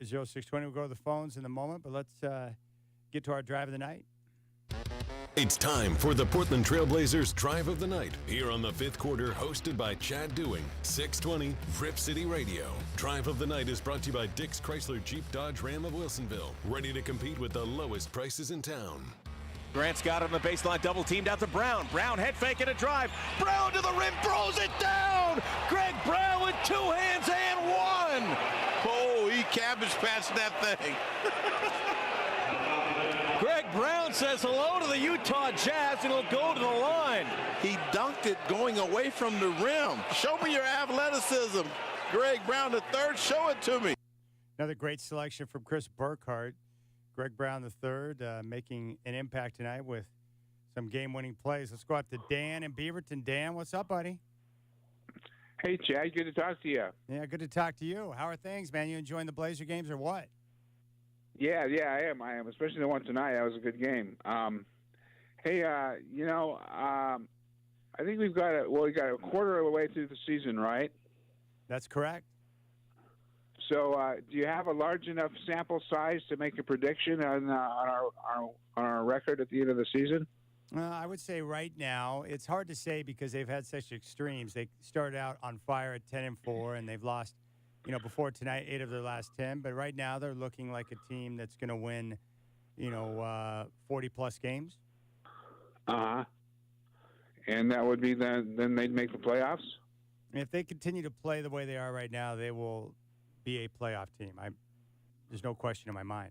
We'll go to the phones in a moment, but let's get to our drive of the night. It's time for the Portland Trailblazers Drive of the Night, here on the fifth quarter, hosted by Chad Dewing, 620 Rip City Radio. Drive of the Night is brought to you by Dick's Chrysler Jeep Dodge Ram of Wilsonville, ready to compete with the lowest prices in town. Grant's got it on the baseline, double teamed out to Brown. Brown head fake and a drive. Brown to the rim, throws it down. Greg Brown with 2 hands and 1. Oh, he cabbage patched that thing. Greg Brown says hello to the Utah Jazz and he'll go to the line. He dunked it going away from the rim. Show me your athleticism. Greg Brown III, show it to me. Another great selection from Chris Burkhart. Greg Brown III making an impact tonight with some game-winning plays. Let's go out to Dan in Beaverton. Dan, what's up, buddy? Hey, Chad. Good to talk to you. Yeah, good to talk to you. How are things, man? You enjoying the Blazer games or what? Yeah, I am. Especially the one tonight. That was a good game. Hey, I think we got a quarter of the way through the season, right? That's correct. So, do you have a large enough sample size to make a prediction on our record at the end of the season? I would say right now it's hard to say because they've had such extremes. They started out on fire at 10-4, and they've lost, before tonight, 8 of their last 10. But right now they're looking like a team that's going to win, 40-plus games. Uh-huh. And that would be then they'd make the playoffs? And if they continue to play the way they are right now, they will be a playoff team. There's no question in my mind.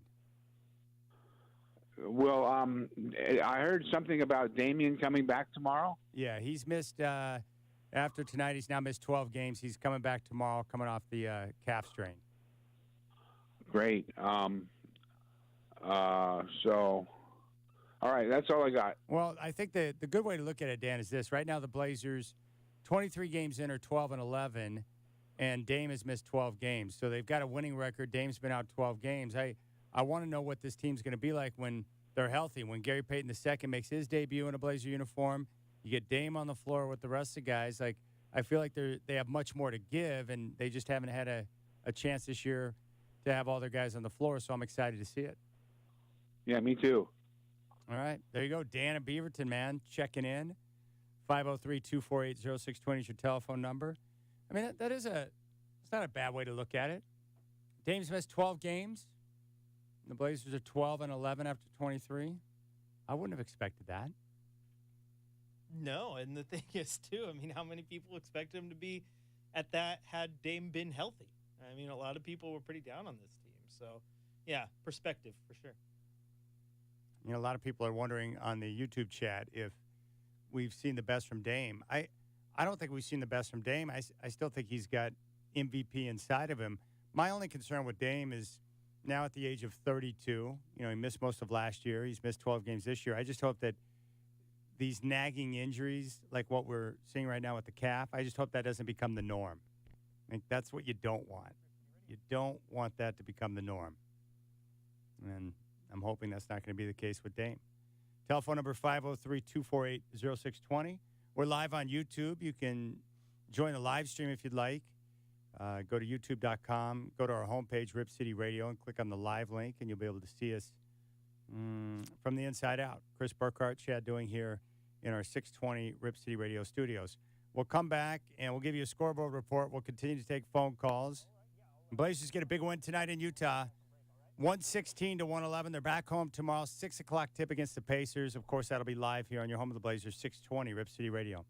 Well, I heard something about Damian coming back tomorrow. Yeah, he's missed after tonight. He's now missed 12 games. He's coming back tomorrow, coming off the calf strain. Great. All right, that's all I got. Well, I think the good way to look at it, Dan, is this. Right now, the Blazers, 23 games in, are 12-11, and Dame has missed 12 games. So they've got a winning record. Dame's been out 12 games. I want to know what this team's going to be like when they're healthy. When Gary Payton II makes his debut in a Blazer uniform, you get Dame on the floor with the rest of the guys. Like, I feel like they have much more to give, and they just haven't had a chance this year to have all their guys on the floor. So I'm excited to see it. Yeah, me too. All right. There you go. Dan and Beaverton, man, checking in. 503-248-0620 is your telephone number. I mean, it's not a bad way to look at it. Dame's missed 12 games. The Blazers are 12-11 after 23. I wouldn't have expected that. No, and the thing is, too, I mean, how many people expected him to be at that had Dame been healthy? I mean, a lot of people were pretty down on this team. So, yeah, perspective for sure. A lot of people are wondering on the YouTube chat if we've seen the best from Dame. I don't think we've seen the best from Dame. I still think he's got MVP inside of him. My only concern with Dame is now at the age of 32, he missed most of last year. He's missed 12 games this year. I just hope that these nagging injuries, like what we're seeing right now with the calf, I just hope that doesn't become the norm. I think that's what you don't want. You don't want that to become the norm. And I'm hoping that's not going to be the case with Dame. Telephone number 503-248-0620. We're live on YouTube. You can join the live stream if you'd like. Go to youtube.com, go to our homepage, Rip City Radio, and click on the live link, and you'll be able to see us from the inside out. Chris Burkhart, Chad Doing here in our 620 Rip City Radio studios. We'll come back, and we'll give you a scoreboard report. We'll continue to take phone calls. Blazers get a big win tonight in Utah. 116-111. They're back home tomorrow, 6 o'clock tip against the Pacers. Of course, that'll be live here on your home of the Blazers, 620 Rip City Radio.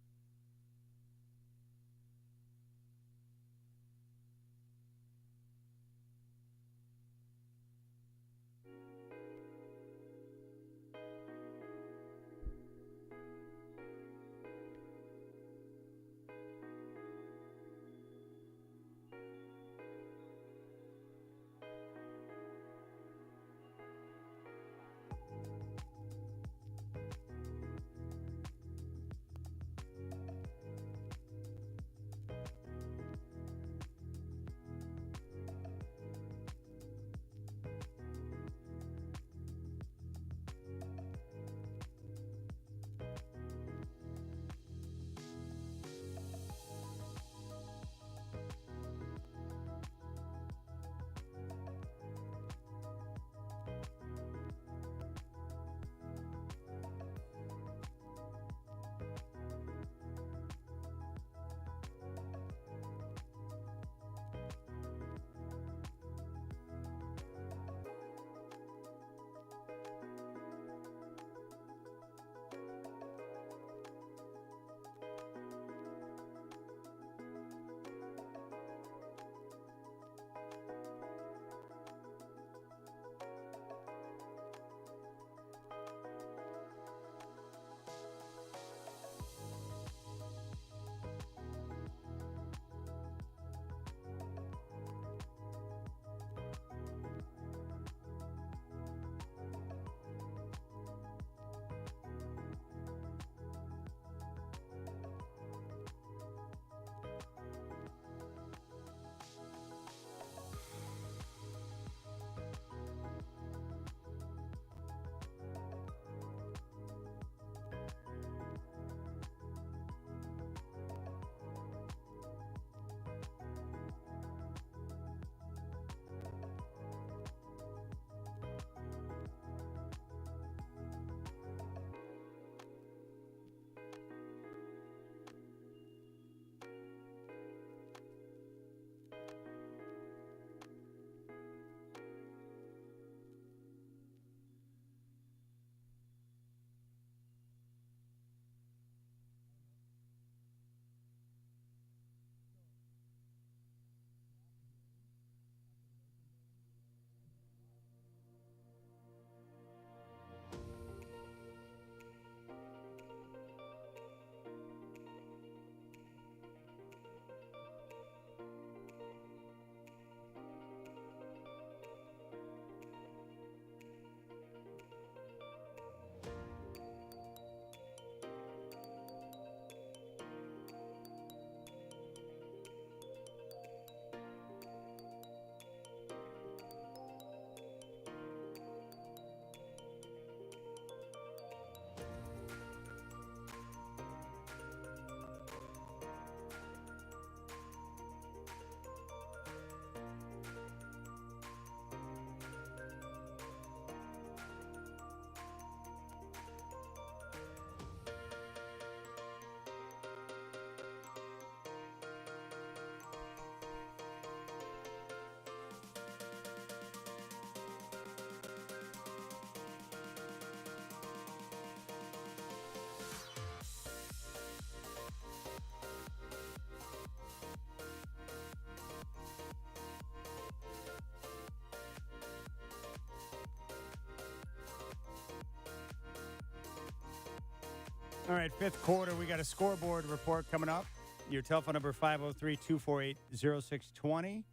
All right, fifth quarter, we got a scoreboard report coming up. Your telephone number 503-248-0620.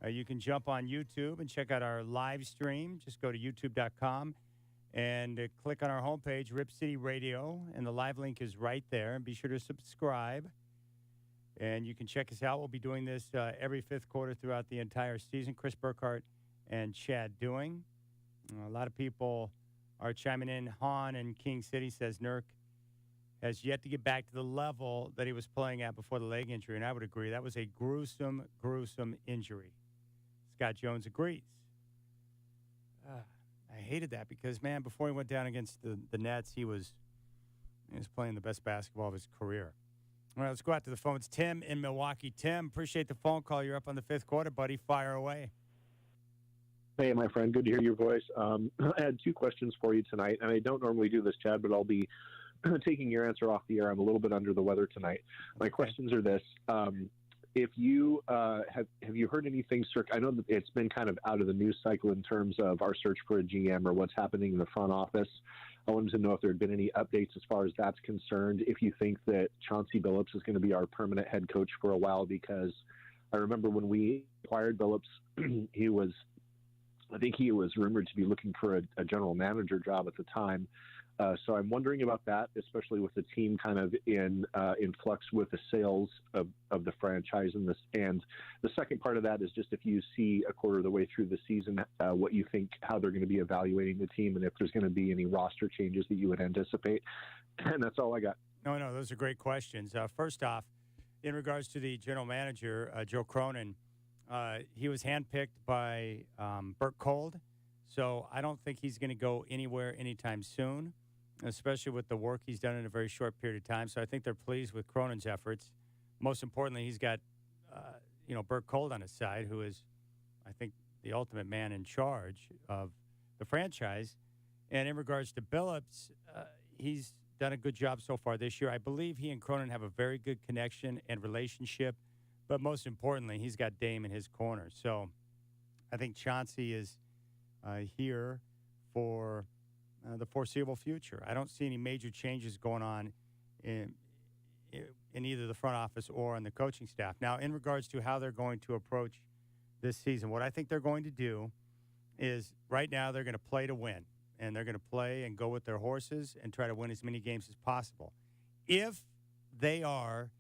You can jump on YouTube and check out our live stream. Just go to youtube.com and click on our homepage, Rip City Radio, and the live link is right there. And be sure to subscribe. And you can check us out. We'll be doing this every fifth quarter throughout the entire season. Chris Burkhart and Chad Doing. A lot of people are chiming in. Han in King City says Nurk has yet to get back to the level that he was playing at before the leg injury, and I would agree. That was a gruesome, gruesome injury. Scott Jones agrees. I hated that because, man, before he went down against the Nets, he was playing the best basketball of his career. All right, let's go out to the phones. Tim in Milwaukee. Tim, appreciate the phone call. You're up on the fifth quarter, buddy. Fire away. Hey, my friend. Good to hear your voice. I had two questions for you tonight, and I don't normally do this, Chad, but I'll be taking your answer off the air. I'm a little bit under the weather tonight. My questions are this. If you have you heard anything, Sir? I know that it's been kind of out of the news cycle in terms of our search for a GM or what's happening in the front office. I wanted to know if there had been any updates as far as that's concerned. If you think that Chauncey Billups is going to be our permanent head coach for a while, because I remember when we acquired Billups, I think he was rumored to be looking for a general manager job at the time. So I'm wondering about that, especially with the team kind of in flux with the sales of the franchise. And the second part of that is just if you see a quarter of the way through the season, what you think, how they're going to be evaluating the team, and if there's going to be any roster changes that you would anticipate. And that's all I got. No, those are great questions. First off, in regards to the general manager, Joe Cronin, he was handpicked by Burt Cold. So I don't think he's going to go anywhere anytime soon, especially with the work he's done in a very short period of time. So I think they're pleased with Cronin's efforts. Most importantly, he's got, Burt Cold on his side, who is, I think, the ultimate man in charge of the franchise. And in regards to Billups, he's done a good job so far this year. I believe he and Cronin have a very good connection and relationship. But most importantly, he's got Dame in his corner. So I think Chauncey is here for the foreseeable future. I don't see any major changes going on in either the front office or on the coaching staff. Now, in regards to how they're going to approach this season, what I think they're going to do is right now they're going to play to win, and they're going to play and go with their horses and try to win as many games as possible. If they are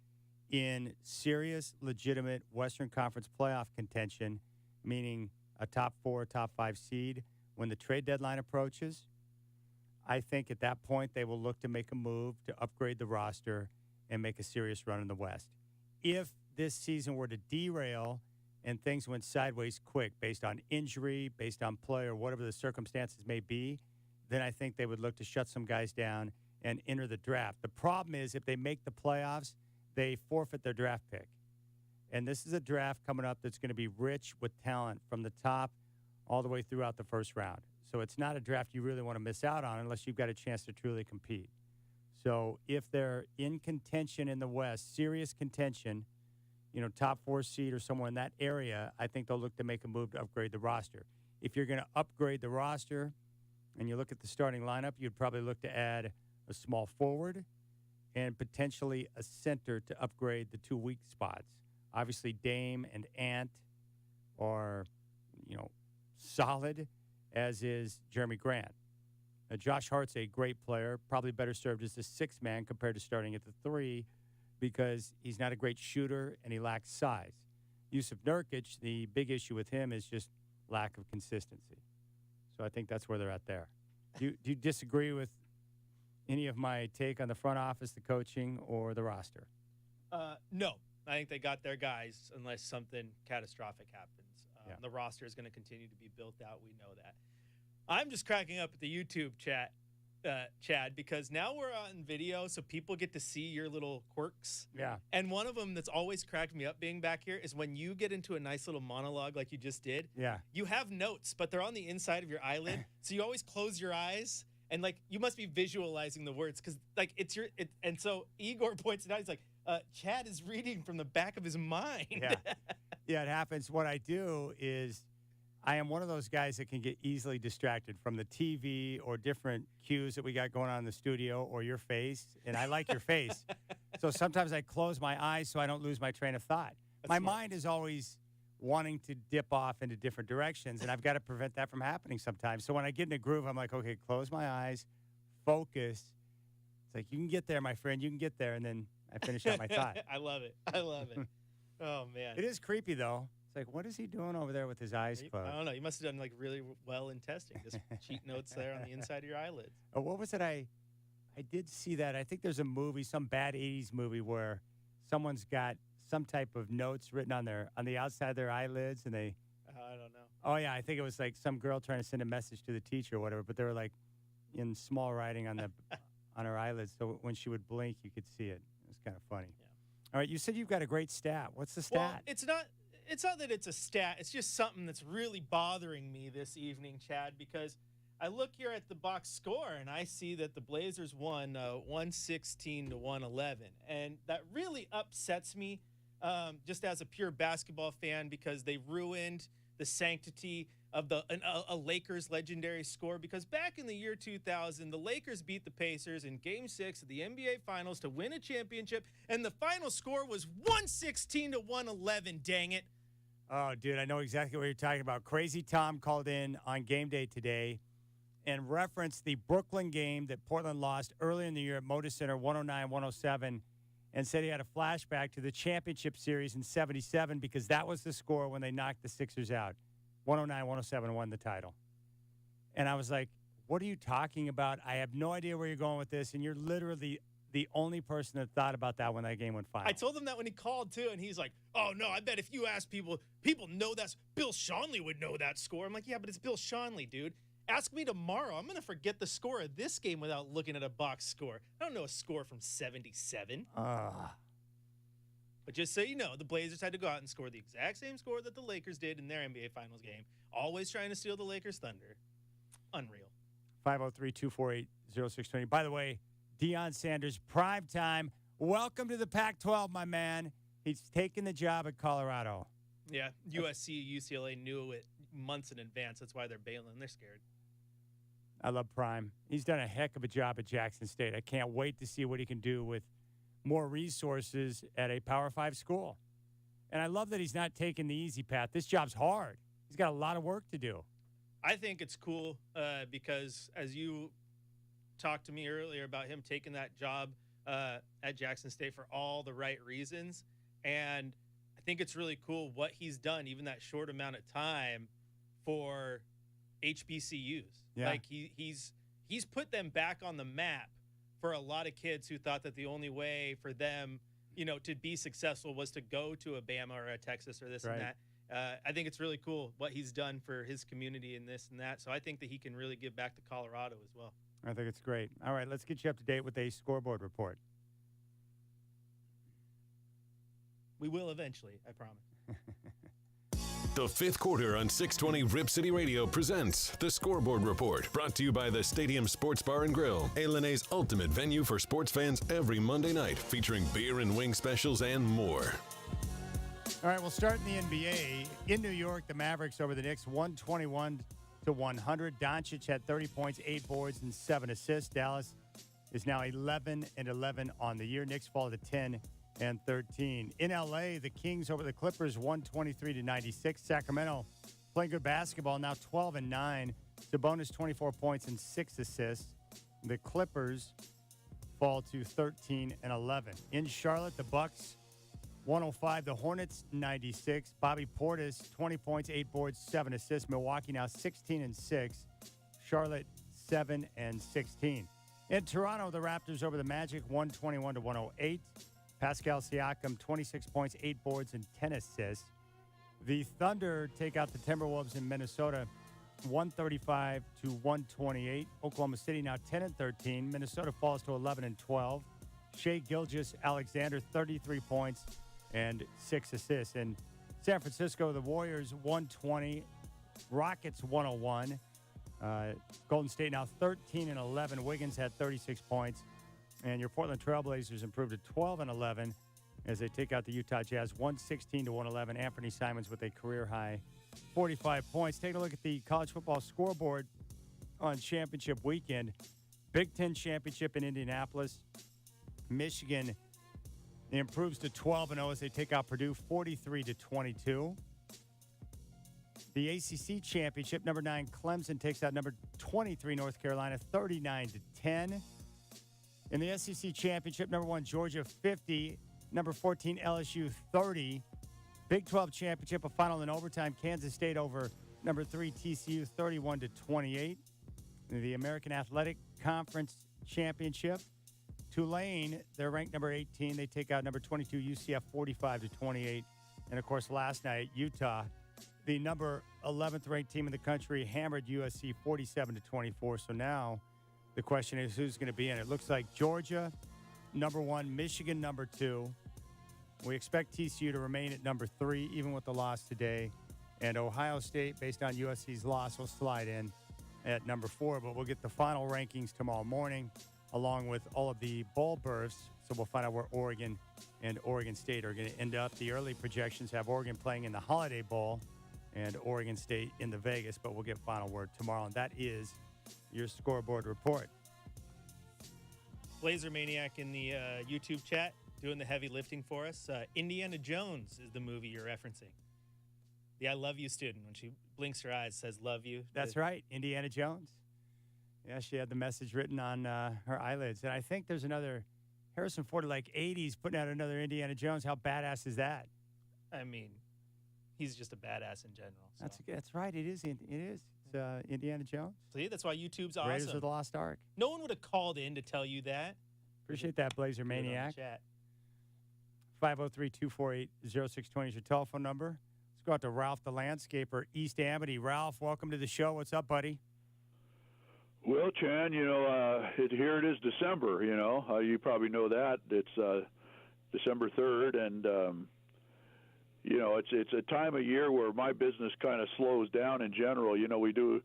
in serious, legitimate Western Conference playoff contention, meaning a top 4, top 5 seed, when the trade deadline approaches, I think at that point they will look to make a move to upgrade the roster and make a serious run in the West. If this season were to derail and things went sideways quick based on injury, based on play, or whatever the circumstances may be, then I think they would look to shut some guys down and enter the draft. The problem is if they make the playoffs, they forfeit their draft pick. And this is a draft coming up that's going to be rich with talent from the top all the way throughout the first round. So it's not a draft you really want to miss out on unless you've got a chance to truly compete. So if they're in contention in the West, serious contention, top 4 seed or somewhere in that area, I think they'll look to make a move to upgrade the roster. If you're going to upgrade the roster and you look at the starting lineup, you'd probably look to add a small forward and potentially a center to upgrade the 2 weak spots. Obviously, Dame and Ant are, solid, as is Jeremy Grant. Now, Josh Hart's a great player, probably better served as the 6th man compared to starting at the 3 because he's not a great shooter and he lacks size. Yusuf Nurkic, the big issue with him is just lack of consistency. So I think that's where they're at there. Do you disagree with any of my take on the front office, the coaching, or the roster? No. I think they got their guys unless something catastrophic happens. The roster is going to continue to be built out. We know that. I'm just cracking up at the YouTube chat, Chad, because now we're on video, so people get to see your little quirks. Yeah. And one of them that's always cracked me up being back here is when you get into a nice little monologue like you just did. Yeah. You have notes, but they're on the inside of your eyelid, so you always close your eyes. And, you must be visualizing the words because, and so Igor points it out. He's like, Chad is reading from the back of his mind. Yeah. Yeah, it happens. What I do is I am one of those guys that can get easily distracted from the TV or different cues that we got going on in the studio or your face, and I like your face. So sometimes I close my eyes so I don't lose my train of thought. My mind is always wanting to dip off into different directions, and I've got to prevent that from happening sometimes. So when I get in a groove, I'm like, okay, close my eyes, focus. It's like, you can get there, my friend. You can get there, and then I finish out my thought. I love it. I love it. Oh, man. It is creepy, though. It's like, what is he doing over there with his eyes closed? I don't know. You must have done, like, really well in testing. Just cheat notes there on the inside of your eyelids. Oh, what was it? I did see that. I think there's a movie, some bad 80s movie, where someone's got some type of notes written on the outside of their eyelids, and they. I don't know. Oh yeah, I think it was like some girl trying to send a message to the teacher or whatever, but they were like in small writing on on her eyelids, so when she would blink, you could see it. It was kind of funny. Yeah. All right, you said you've got a great stat. What's the stat? Well, it's not that it's a stat. It's just something that's really bothering me this evening, Chad, because I look here at the box score and I see that the Blazers won 116 to 111, and that really upsets me. Just as a pure basketball fan, because they ruined the sanctity of a Lakers legendary score. Because back in the year 2000, the Lakers beat the Pacers in Game 6 of the NBA Finals to win a championship, and the final score was 116 to 111. Dang it! Oh, dude, I know exactly what you're talking about. Crazy Tom called in on game day today and referenced the Brooklyn game that Portland lost early in the year at Moda Center, 109-107. And said he had a flashback to the championship series in 77 because that was the score when they knocked the Sixers out. 109-107 won the title. And I was like, what are you talking about? I have no idea where you're going with this, and you're literally the only person that thought about that when that game went final. I told him that when he called, too, and he's like, oh, no, I bet if you ask people know that. Bill Shawnlee would know that score. I'm like, yeah, but it's Bill Shawnlee, dude. Ask me tomorrow. I'm going to forget the score of this game without looking at a box score. I don't know a score from 77. But just so you know, the Blazers had to go out and score the exact same score that the Lakers did in their NBA Finals game. Always trying to steal the Lakers' thunder. Unreal. 503-248-0620. By the way, Deion Sanders, prime time. Welcome to the Pac-12, my man. He's taking the job at Colorado. Yeah, USC, UCLA knew it months in advance. That's why they're bailing. They're scared. I love Prime. He's done a heck of a job at Jackson State. I can't wait to see what he can do with more resources at a Power 5 school. And I love that he's not taking the easy path. This job's hard. He's got a lot of work to do. I think it's cool because as you talked to me earlier about him taking that job at Jackson State for all the right reasons, and I think it's really cool what he's done, even that short amount of time, for HBCUs. Yeah. Like he's put them back on the map for a lot of kids who thought that the only way for them, to be successful was to go to a Bama or a Texas or this right. and that. I think it's really cool what he's done for his community and this and that. So I think that he can really give back to Colorado as well. I think it's great. All right, let's get you up to date with a scoreboard report. We will eventually, I promise. The fifth quarter on 620 Rip City Radio presents the Scoreboard Report, brought to you by the Stadium Sports Bar and Grill, A-Linnae's ultimate venue for sports fans every Monday night, featuring beer and wing specials and more. All right, we'll start in the NBA. In New York, the Mavericks over the Knicks, 121-100. Doncic had 30 points, 8 boards, and 7 assists. Dallas is now 11-11 on the year. Knicks fall to 10-13. In L.A., the Kings over the Clippers, 123-96. Sacramento playing good basketball, now 12-9. Sabonis, 24 points and 6 assists. The Clippers fall to 13-11. In Charlotte, the Bucks, 105. The Hornets, 96. Bobby Portis, 20 points, 8 boards, 7 assists. Milwaukee now 16-6. Charlotte, 7-16. In Toronto, the Raptors over the Magic, 121-108. Pascal Siakam, 26 points, 8 boards, and 10 assists. The Thunder take out the Timberwolves in Minnesota, 135-128. Oklahoma City now 10-13. Minnesota falls to 11-12. Shai Gilgeous-Alexander, 33 points and 6 assists. In San Francisco, the Warriors 120, Rockets 101. Golden State now 13-11. Wiggins had 36 points. And your Portland Trailblazers improved to 12-11 as they take out the Utah Jazz 116-111. Anthony Simons with a career-high 45 points. Take a look at the college football scoreboard on championship weekend. Big Ten championship in Indianapolis. Michigan improves to 12-0 as they take out Purdue 43-22. The ACC championship, number 9 Clemson takes out number 23 North Carolina 39-10. In the SEC championship, number 1 Georgia 50, number 14 LSU 30. Big 12 championship, a final in overtime, Kansas State over number 3 TCU 31-28. The American Athletic Conference championship, Tulane, they're ranked number 18. They take out number 22 UCF 45-28. And of course, last night, Utah, the number 11th ranked team in the country, hammered USC 47-24. So now the question is who's going to be in it. It looks like Georgia, number 1, Michigan, number 2. We expect TCU to remain at number 3, even with the loss today. And Ohio State, based on USC's loss, will slide in at number 4. But we'll get the final rankings tomorrow morning, along with all of the bowl berths. So we'll find out where Oregon and Oregon State are going to end up. The early projections have Oregon playing in the Holiday Bowl and Oregon State in the Vegas, but we'll get final word tomorrow. And that is your scoreboard report. Blazer Maniac in the YouTube chat doing the heavy lifting for us. Indiana Jones is the movie you're referencing. The I love you student, when she blinks her eyes, says love you. That's right, Indiana Jones. Yeah, she had the message written on her eyelids. And I think there's another Harrison Ford, like 80s, putting out another Indiana Jones. How badass is that? I mean, he's just a badass in general. So. That's right. It is. It's Indiana Jones. See, that's why YouTube's awesome. Raiders of the Lost Ark. No one would have called in to tell you that. Appreciate that, Blazer Maniac. 503-248-0620 is your telephone number. Let's go out to Ralph the Landscaper, East Amity. Ralph, welcome to the show. What's up, buddy? Well, Chan, here it is December, you probably know that. It's December 3rd, and, it's a time of year where my business kind of slows down in general. We do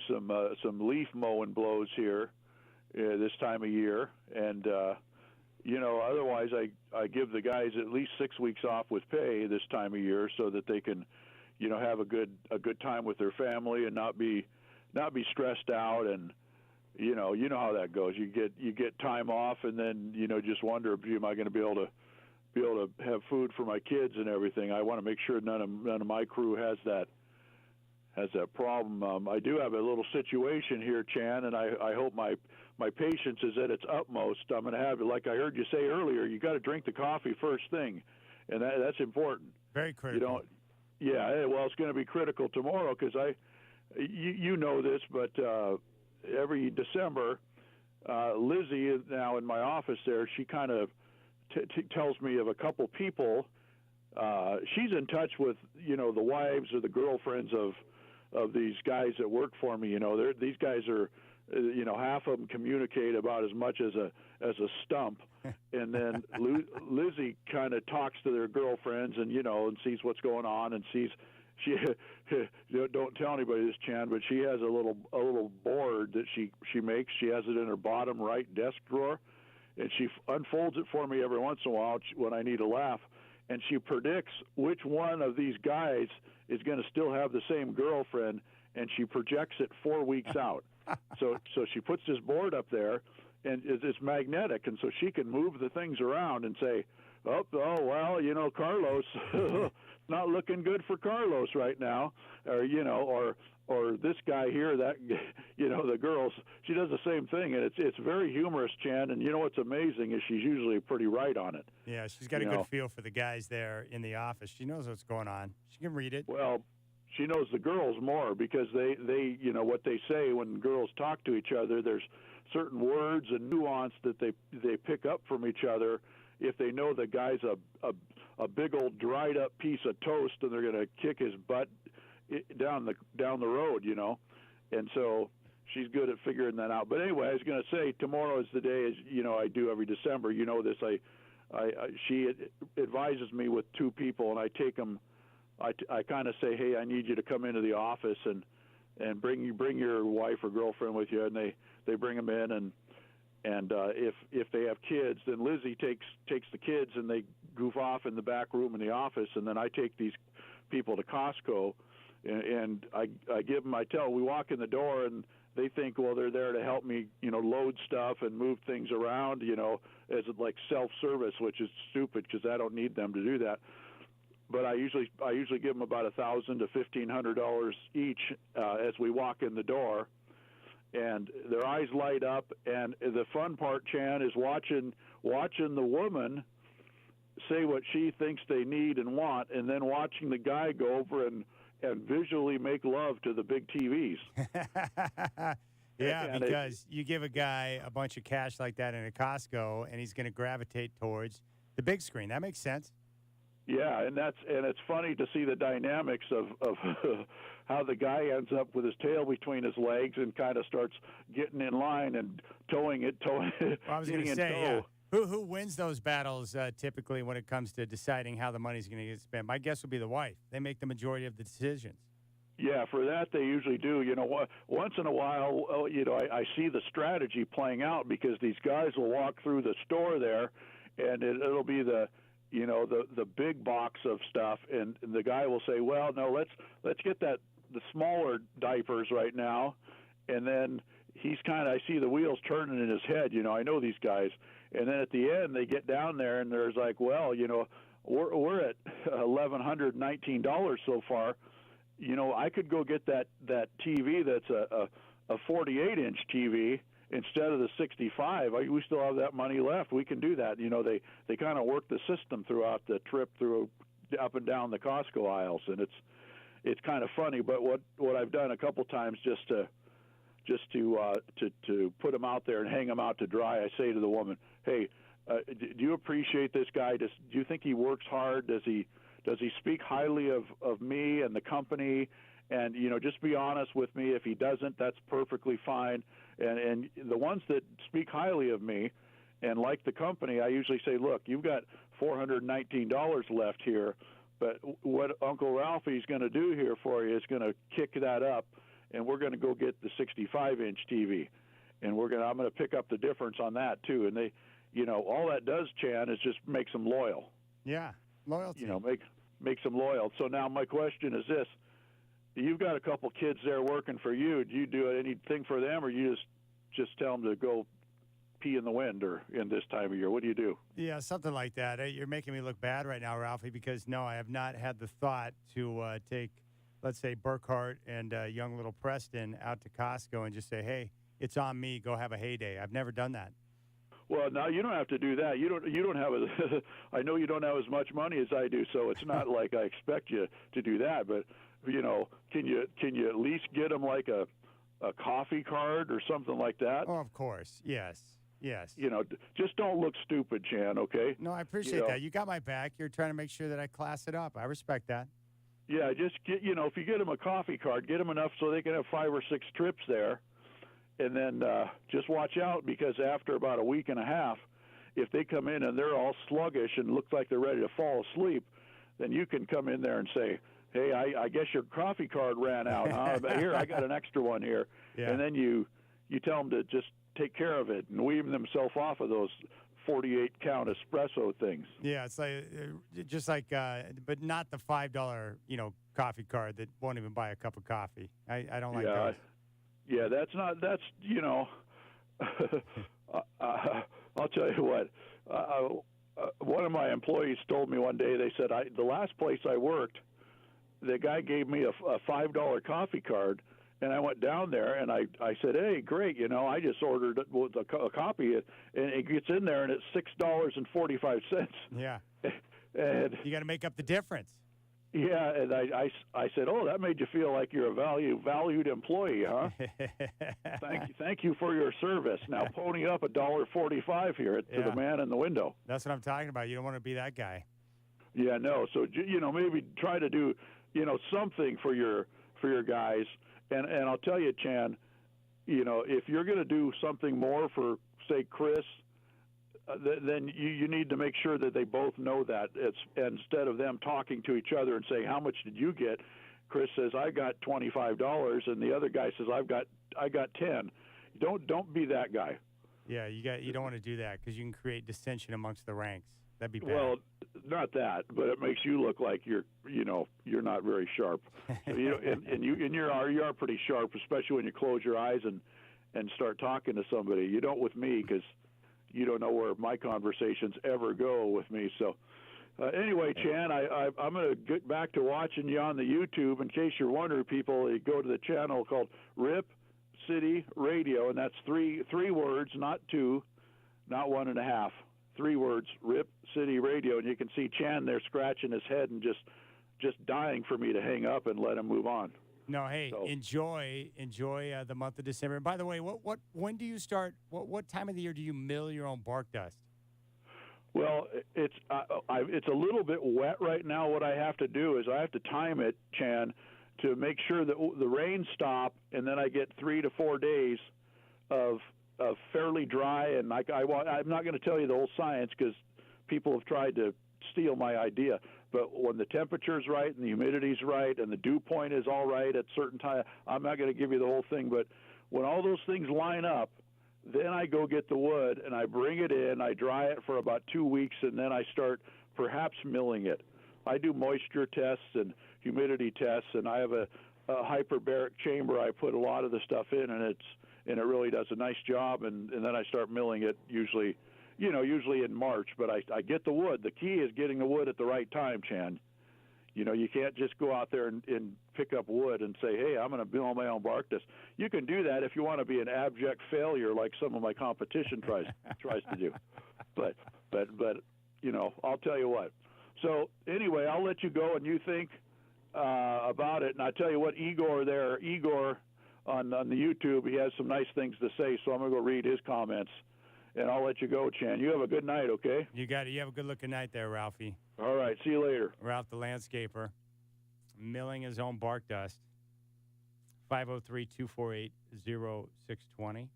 some leaf mowing blows here this time of year, and, otherwise I give the guys at least 6 weeks off with pay this time of year so that they can, have a good time with their family and not be stressed out, and you know how that goes. You get time off, and then just wonder, am I going to be able to have food for my kids and everything. I want to make sure none of my crew has that problem. I do have a little situation here, Chan, and I hope my patience is at its utmost. I'm going to have, like I heard you say earlier, you got to drink the coffee first thing, and that's important. Very critical. Yeah, well, it's going to be critical tomorrow because you know this, but every December, Lizzie is now in my office there. She kind of tells me of a couple people. She's in touch with, the wives or the girlfriends of these guys that work for me. These guys are, half of them communicate about as much as a stump. And then Lizzie kind of talks to their girlfriends and sees what's going on, and she don't tell anybody this, Chan, but she has a little board that she makes. She has it in her bottom right desk drawer, and she unfolds it for me every once in a while when I need a laugh, and she predicts which one of these guys is going to still have the same girlfriend, and she projects it 4 weeks out. So she puts this board up there, and it's magnetic, and so she can move the things around and say, oh well, Carlos, not looking good for Carlos right now, or this guy here, that the girls. She does the same thing, and it's very humorous, Chan. And what's amazing is she's usually pretty right on it. Yeah, she's got a good feel for the guys there in the office. She knows what's going on. She can read it. Well, she knows the girls more because they what they say when girls talk to each other. There's certain words and nuance that they pick up from each other. If they know the guy's a big old dried up piece of toast and they're going to kick his butt down the road, and so she's good at figuring that out. But anyway, I was going to say tomorrow is the day, as I do every December. This. She advises me with two people, and I take them. I kind of say, hey, I need you to come into the office and bring your wife or girlfriend with you, and they bring them in, and if they have kids, then Lizzie takes the kids and they goof off in the back room in the office, and then I take these people to Costco, and I give them. I tell. We walk in the door and they think, well, they're there to help me, load stuff and move things around, as like self-service, which is stupid because I don't need them to do that. But I usually give them about $1,000 to $1,500 each as we walk in the door, and their eyes light up. And the fun part, Chan, is watching the woman say what she thinks they need and want, and then watching the guy go over and visually make love to the big TVs. Yeah, and because you give a guy a bunch of cash like that in a Costco, and he's going to gravitate towards the big screen. That makes sense. Yeah, and it's funny to see the dynamics of how the guy ends up with his tail between his legs and kind of starts getting in line and towing it. Well, I was going to say, yeah. Who wins those battles typically when it comes to deciding how the money's going to get spent? My guess would be the wife. They make the majority of the decisions. Yeah, for that they usually do. Once in a while, I see the strategy playing out because these guys will walk through the store there, and it'll be the big box of stuff, and the guy will say, well, no, let's get the smaller diapers right now, and then I see the wheels turning in his head. I know these guys. And then at the end, they get down there, and there's like, well, we're at $1,119 so far. I could go get that TV that's a 48-inch TV instead of the 65. We still have that money left. We can do that. They kind of work the system throughout the trip through up and down the Costco aisles, and it's kind of funny. But what I've done a couple times just to put them out there and hang them out to dry, I say to the woman, hey, do you appreciate this guy? Do you think he works hard? Does he speak highly of me and the company? And, just be honest with me. If he doesn't, that's perfectly fine. And the ones that speak highly of me and like the company, I usually say, look, you've got $419 left here, but what Uncle Ralphie's going to do here for you is going to kick that up, and we're going to go get the 65-inch TV, and I'm going to pick up the difference on that too. And they, all that does, Chan, is just makes them loyal. Yeah, loyalty. Makes them loyal. So now my question is this: you've got a couple kids there working for you. Do you do anything for them, or you just tell them to go pee in the wind or in this time of year? What do you do? Yeah, something like that. You're making me look bad right now, Ralphie, because no, I have not had the thought to take, let's say, Burkhart and young little Preston out to Costco and just say, hey, it's on me. Go have a heyday. I've never done that. Well, now you don't have to do that. You don't have I know you don't have as much money as I do, so it's not like I expect you to do that. But can you at least get them like a coffee card or something like that? Oh, of course, yes. Just don't look stupid, Chan. Okay? No, I appreciate that. You got my back. You're trying to make sure that I class it up. I respect that. Yeah, just get if you get them a coffee card, get them enough so they can have 5 or 6 trips there. And then just watch out, because after about a week and a half, if they come in and they're all sluggish and look like they're ready to fall asleep, then you can come in there and say, hey, I guess your coffee card ran out, huh? But here, I got an extra one here. Yeah. And then you tell them to just take care of it and wean themselves off of those 48-count espresso things. Yeah, it's like but not the $5 coffee card that won't even buy a cup of coffee. I don't like those. Yeah, that's I'll tell you what. One of my employees told me one day, they said, the last place I worked, the guy gave me a $5 coffee card, and I went down there, and I said, hey, great, I just ordered a copy, and it gets in there, and it's $6.45. Yeah. And you got to make up the difference. Yeah, and I said, oh, that made you feel like you're a valued employee, huh? Thank you for your service. Now pony up $1.45 here to the man in the window. That's what I'm talking about. You don't want to be that guy. Yeah, no. So maybe try to do something for your guys. And I'll tell you, Chan, if you're going to do something more for, say, Chris, then you need to make sure that they both know that. Instead of them talking to each other and saying, how much did you get? Chris says, I got $25, and the other guy says, I got 10. Don't be that guy. Yeah, you don't want to do that, because you can create dissension amongst the ranks. That'd be bad. Well, not that, but it makes you look like you're not very sharp. So, you are pretty sharp, especially when you close your eyes and start talking to somebody. You don't with me because you don't know where my conversations ever go with me. So anyway, Chan, I'm going to get back to watching you on the YouTube. In case you're wondering, people, you go to the channel called Rip City Radio, and that's three words, not two, not 1.5. 3 words, Rip City Radio, and you can see Chan there scratching his head and just dying for me to hang up and let him move on. No, hey, enjoy the month of December. And by the way, when do you start? What time of the year do you mill your own bark dust? Well, it's a little bit wet right now. What I have to do is I have to time it, Chan, to make sure that the rains stop, and then I get 3 to 4 days of fairly dry. And I'm not going to tell you the whole science because people have tried to steal my idea. But when the temperature's right and the humidity's right and the dew point is all right at certain time, I'm not going to give you the whole thing. But when all those things line up, then I go get the wood and I bring it in. I dry it for about 2 weeks, and then I start perhaps milling it. I do moisture tests and humidity tests, and I have a hyperbaric chamber. I put a lot of the stuff in, and it really does a nice job. And then I start milling it usually in March. But I get the wood. The key is getting the wood at the right time, Chan. You can't just go out there and pick up wood and say, hey, I'm going to mill my own bark dust. You can do that if you want to be an abject failure like some of my competition tries to do. But I'll tell you what. So anyway, I'll let you go and you think about it. And I tell you what, Igor on the YouTube, he has some nice things to say, so I'm going to go read his comments. And I'll let you go, Chan. You have a good night, okay? You got it. You have a good-looking night there, Ralphie. All right. See you later. Ralph the landscaper, milling his own bark dust. 503-248-0620.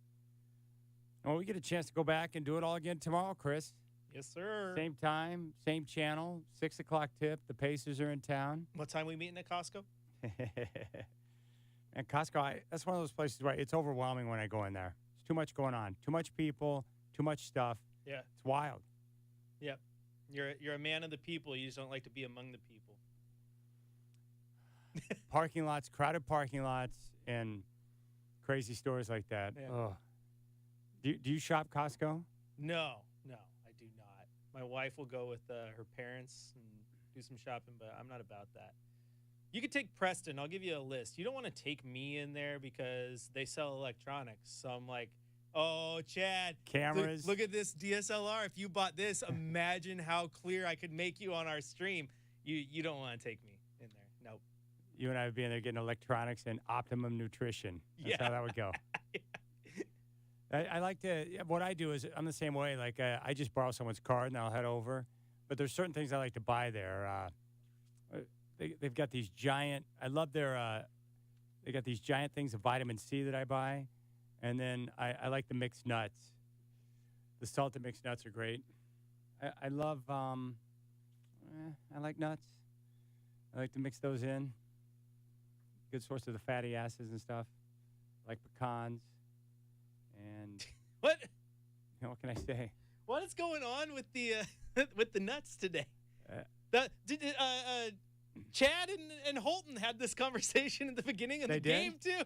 Oh, we get a chance to go back and do it all again tomorrow, Chris. Yes, sir. Same time, same channel, 6 o'clock tip. The Pacers are in town. What time we meeting at Costco? And Costco, that's one of those places where it's overwhelming when I go in there. It's too much going on, too much people, too much stuff. Yeah. It's wild. Yep. You're a man of the people. You just don't like to be among the people. Parking lots, crowded parking lots, and crazy stores like that. Yeah. Ugh. Do you shop Costco? No, I do not. My wife will go with her parents and do some shopping, but I'm not about that. You could take Preston. I'll give you a list. You don't want to take me in there because they sell electronics. So I'm like, oh, Chad. Cameras. Look at this DSLR. If you bought this, imagine how clear I could make you on our stream. You don't want to take me in there. Nope. You and I would be in there getting electronics and optimum nutrition. That's how that would go. I like to, what I do is I'm the same way. Like I just borrow someone's card and I'll head over. But there's certain things I like to buy there. They've got these giant, I love they got these giant things of vitamin C that I buy. And then I like the mixed nuts. The salted mixed nuts are great. I love, I like nuts. I like to mix those in. Good source of the fatty acids and stuff. I like pecans. And what? What can I say? What is going on with the with the nuts today? Chad and Holton had this conversation at the beginning of the game too.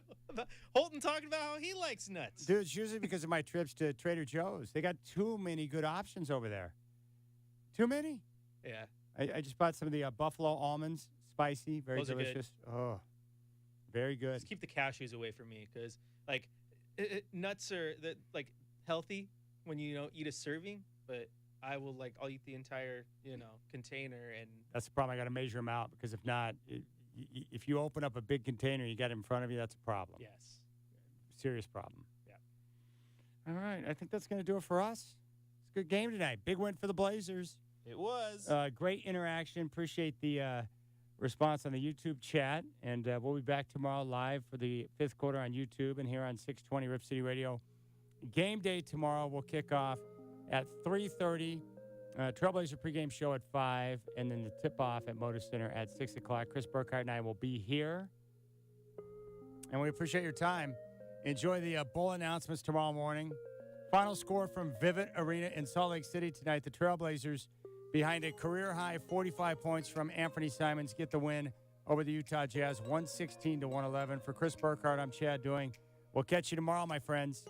Holton talking about how he likes nuts. Dude, it's usually because of my trips to Trader Joe's. They got too many good options over there. Too many. Yeah. I just bought some of the buffalo almonds, spicy, very Those are delicious. good. Oh, very good. Just keep the cashews away from me because nuts are healthy when you eat a serving, but I'll eat the entire container, and that's the problem. I got to measure them out because if not, if you open up a big container, you got it in front of you, that's a problem. Yes, serious problem. Yeah. All right, I think that's going to do it for us. It's a good game tonight. Big win for the Blazers. It was great interaction. Appreciate the response on the YouTube chat, and we'll be back tomorrow live for the fifth quarter on YouTube and here on 620 Rip City Radio. Game day tomorrow will kick off at 3:30. Trailblazer pregame show at 5, and then the tip-off at Motor Center at 6 o'clock. Chris Burkhardt and I will be here, and we appreciate your time. Enjoy the bowl announcements tomorrow morning. Final score from Vivint Arena in Salt Lake City tonight. The Trailblazers behind a career-high 45 points from Anthony Simons, get the win over the Utah Jazz, 116-111. For Chris Burkhardt, I'm Chad Doing. We'll catch you tomorrow, my friends.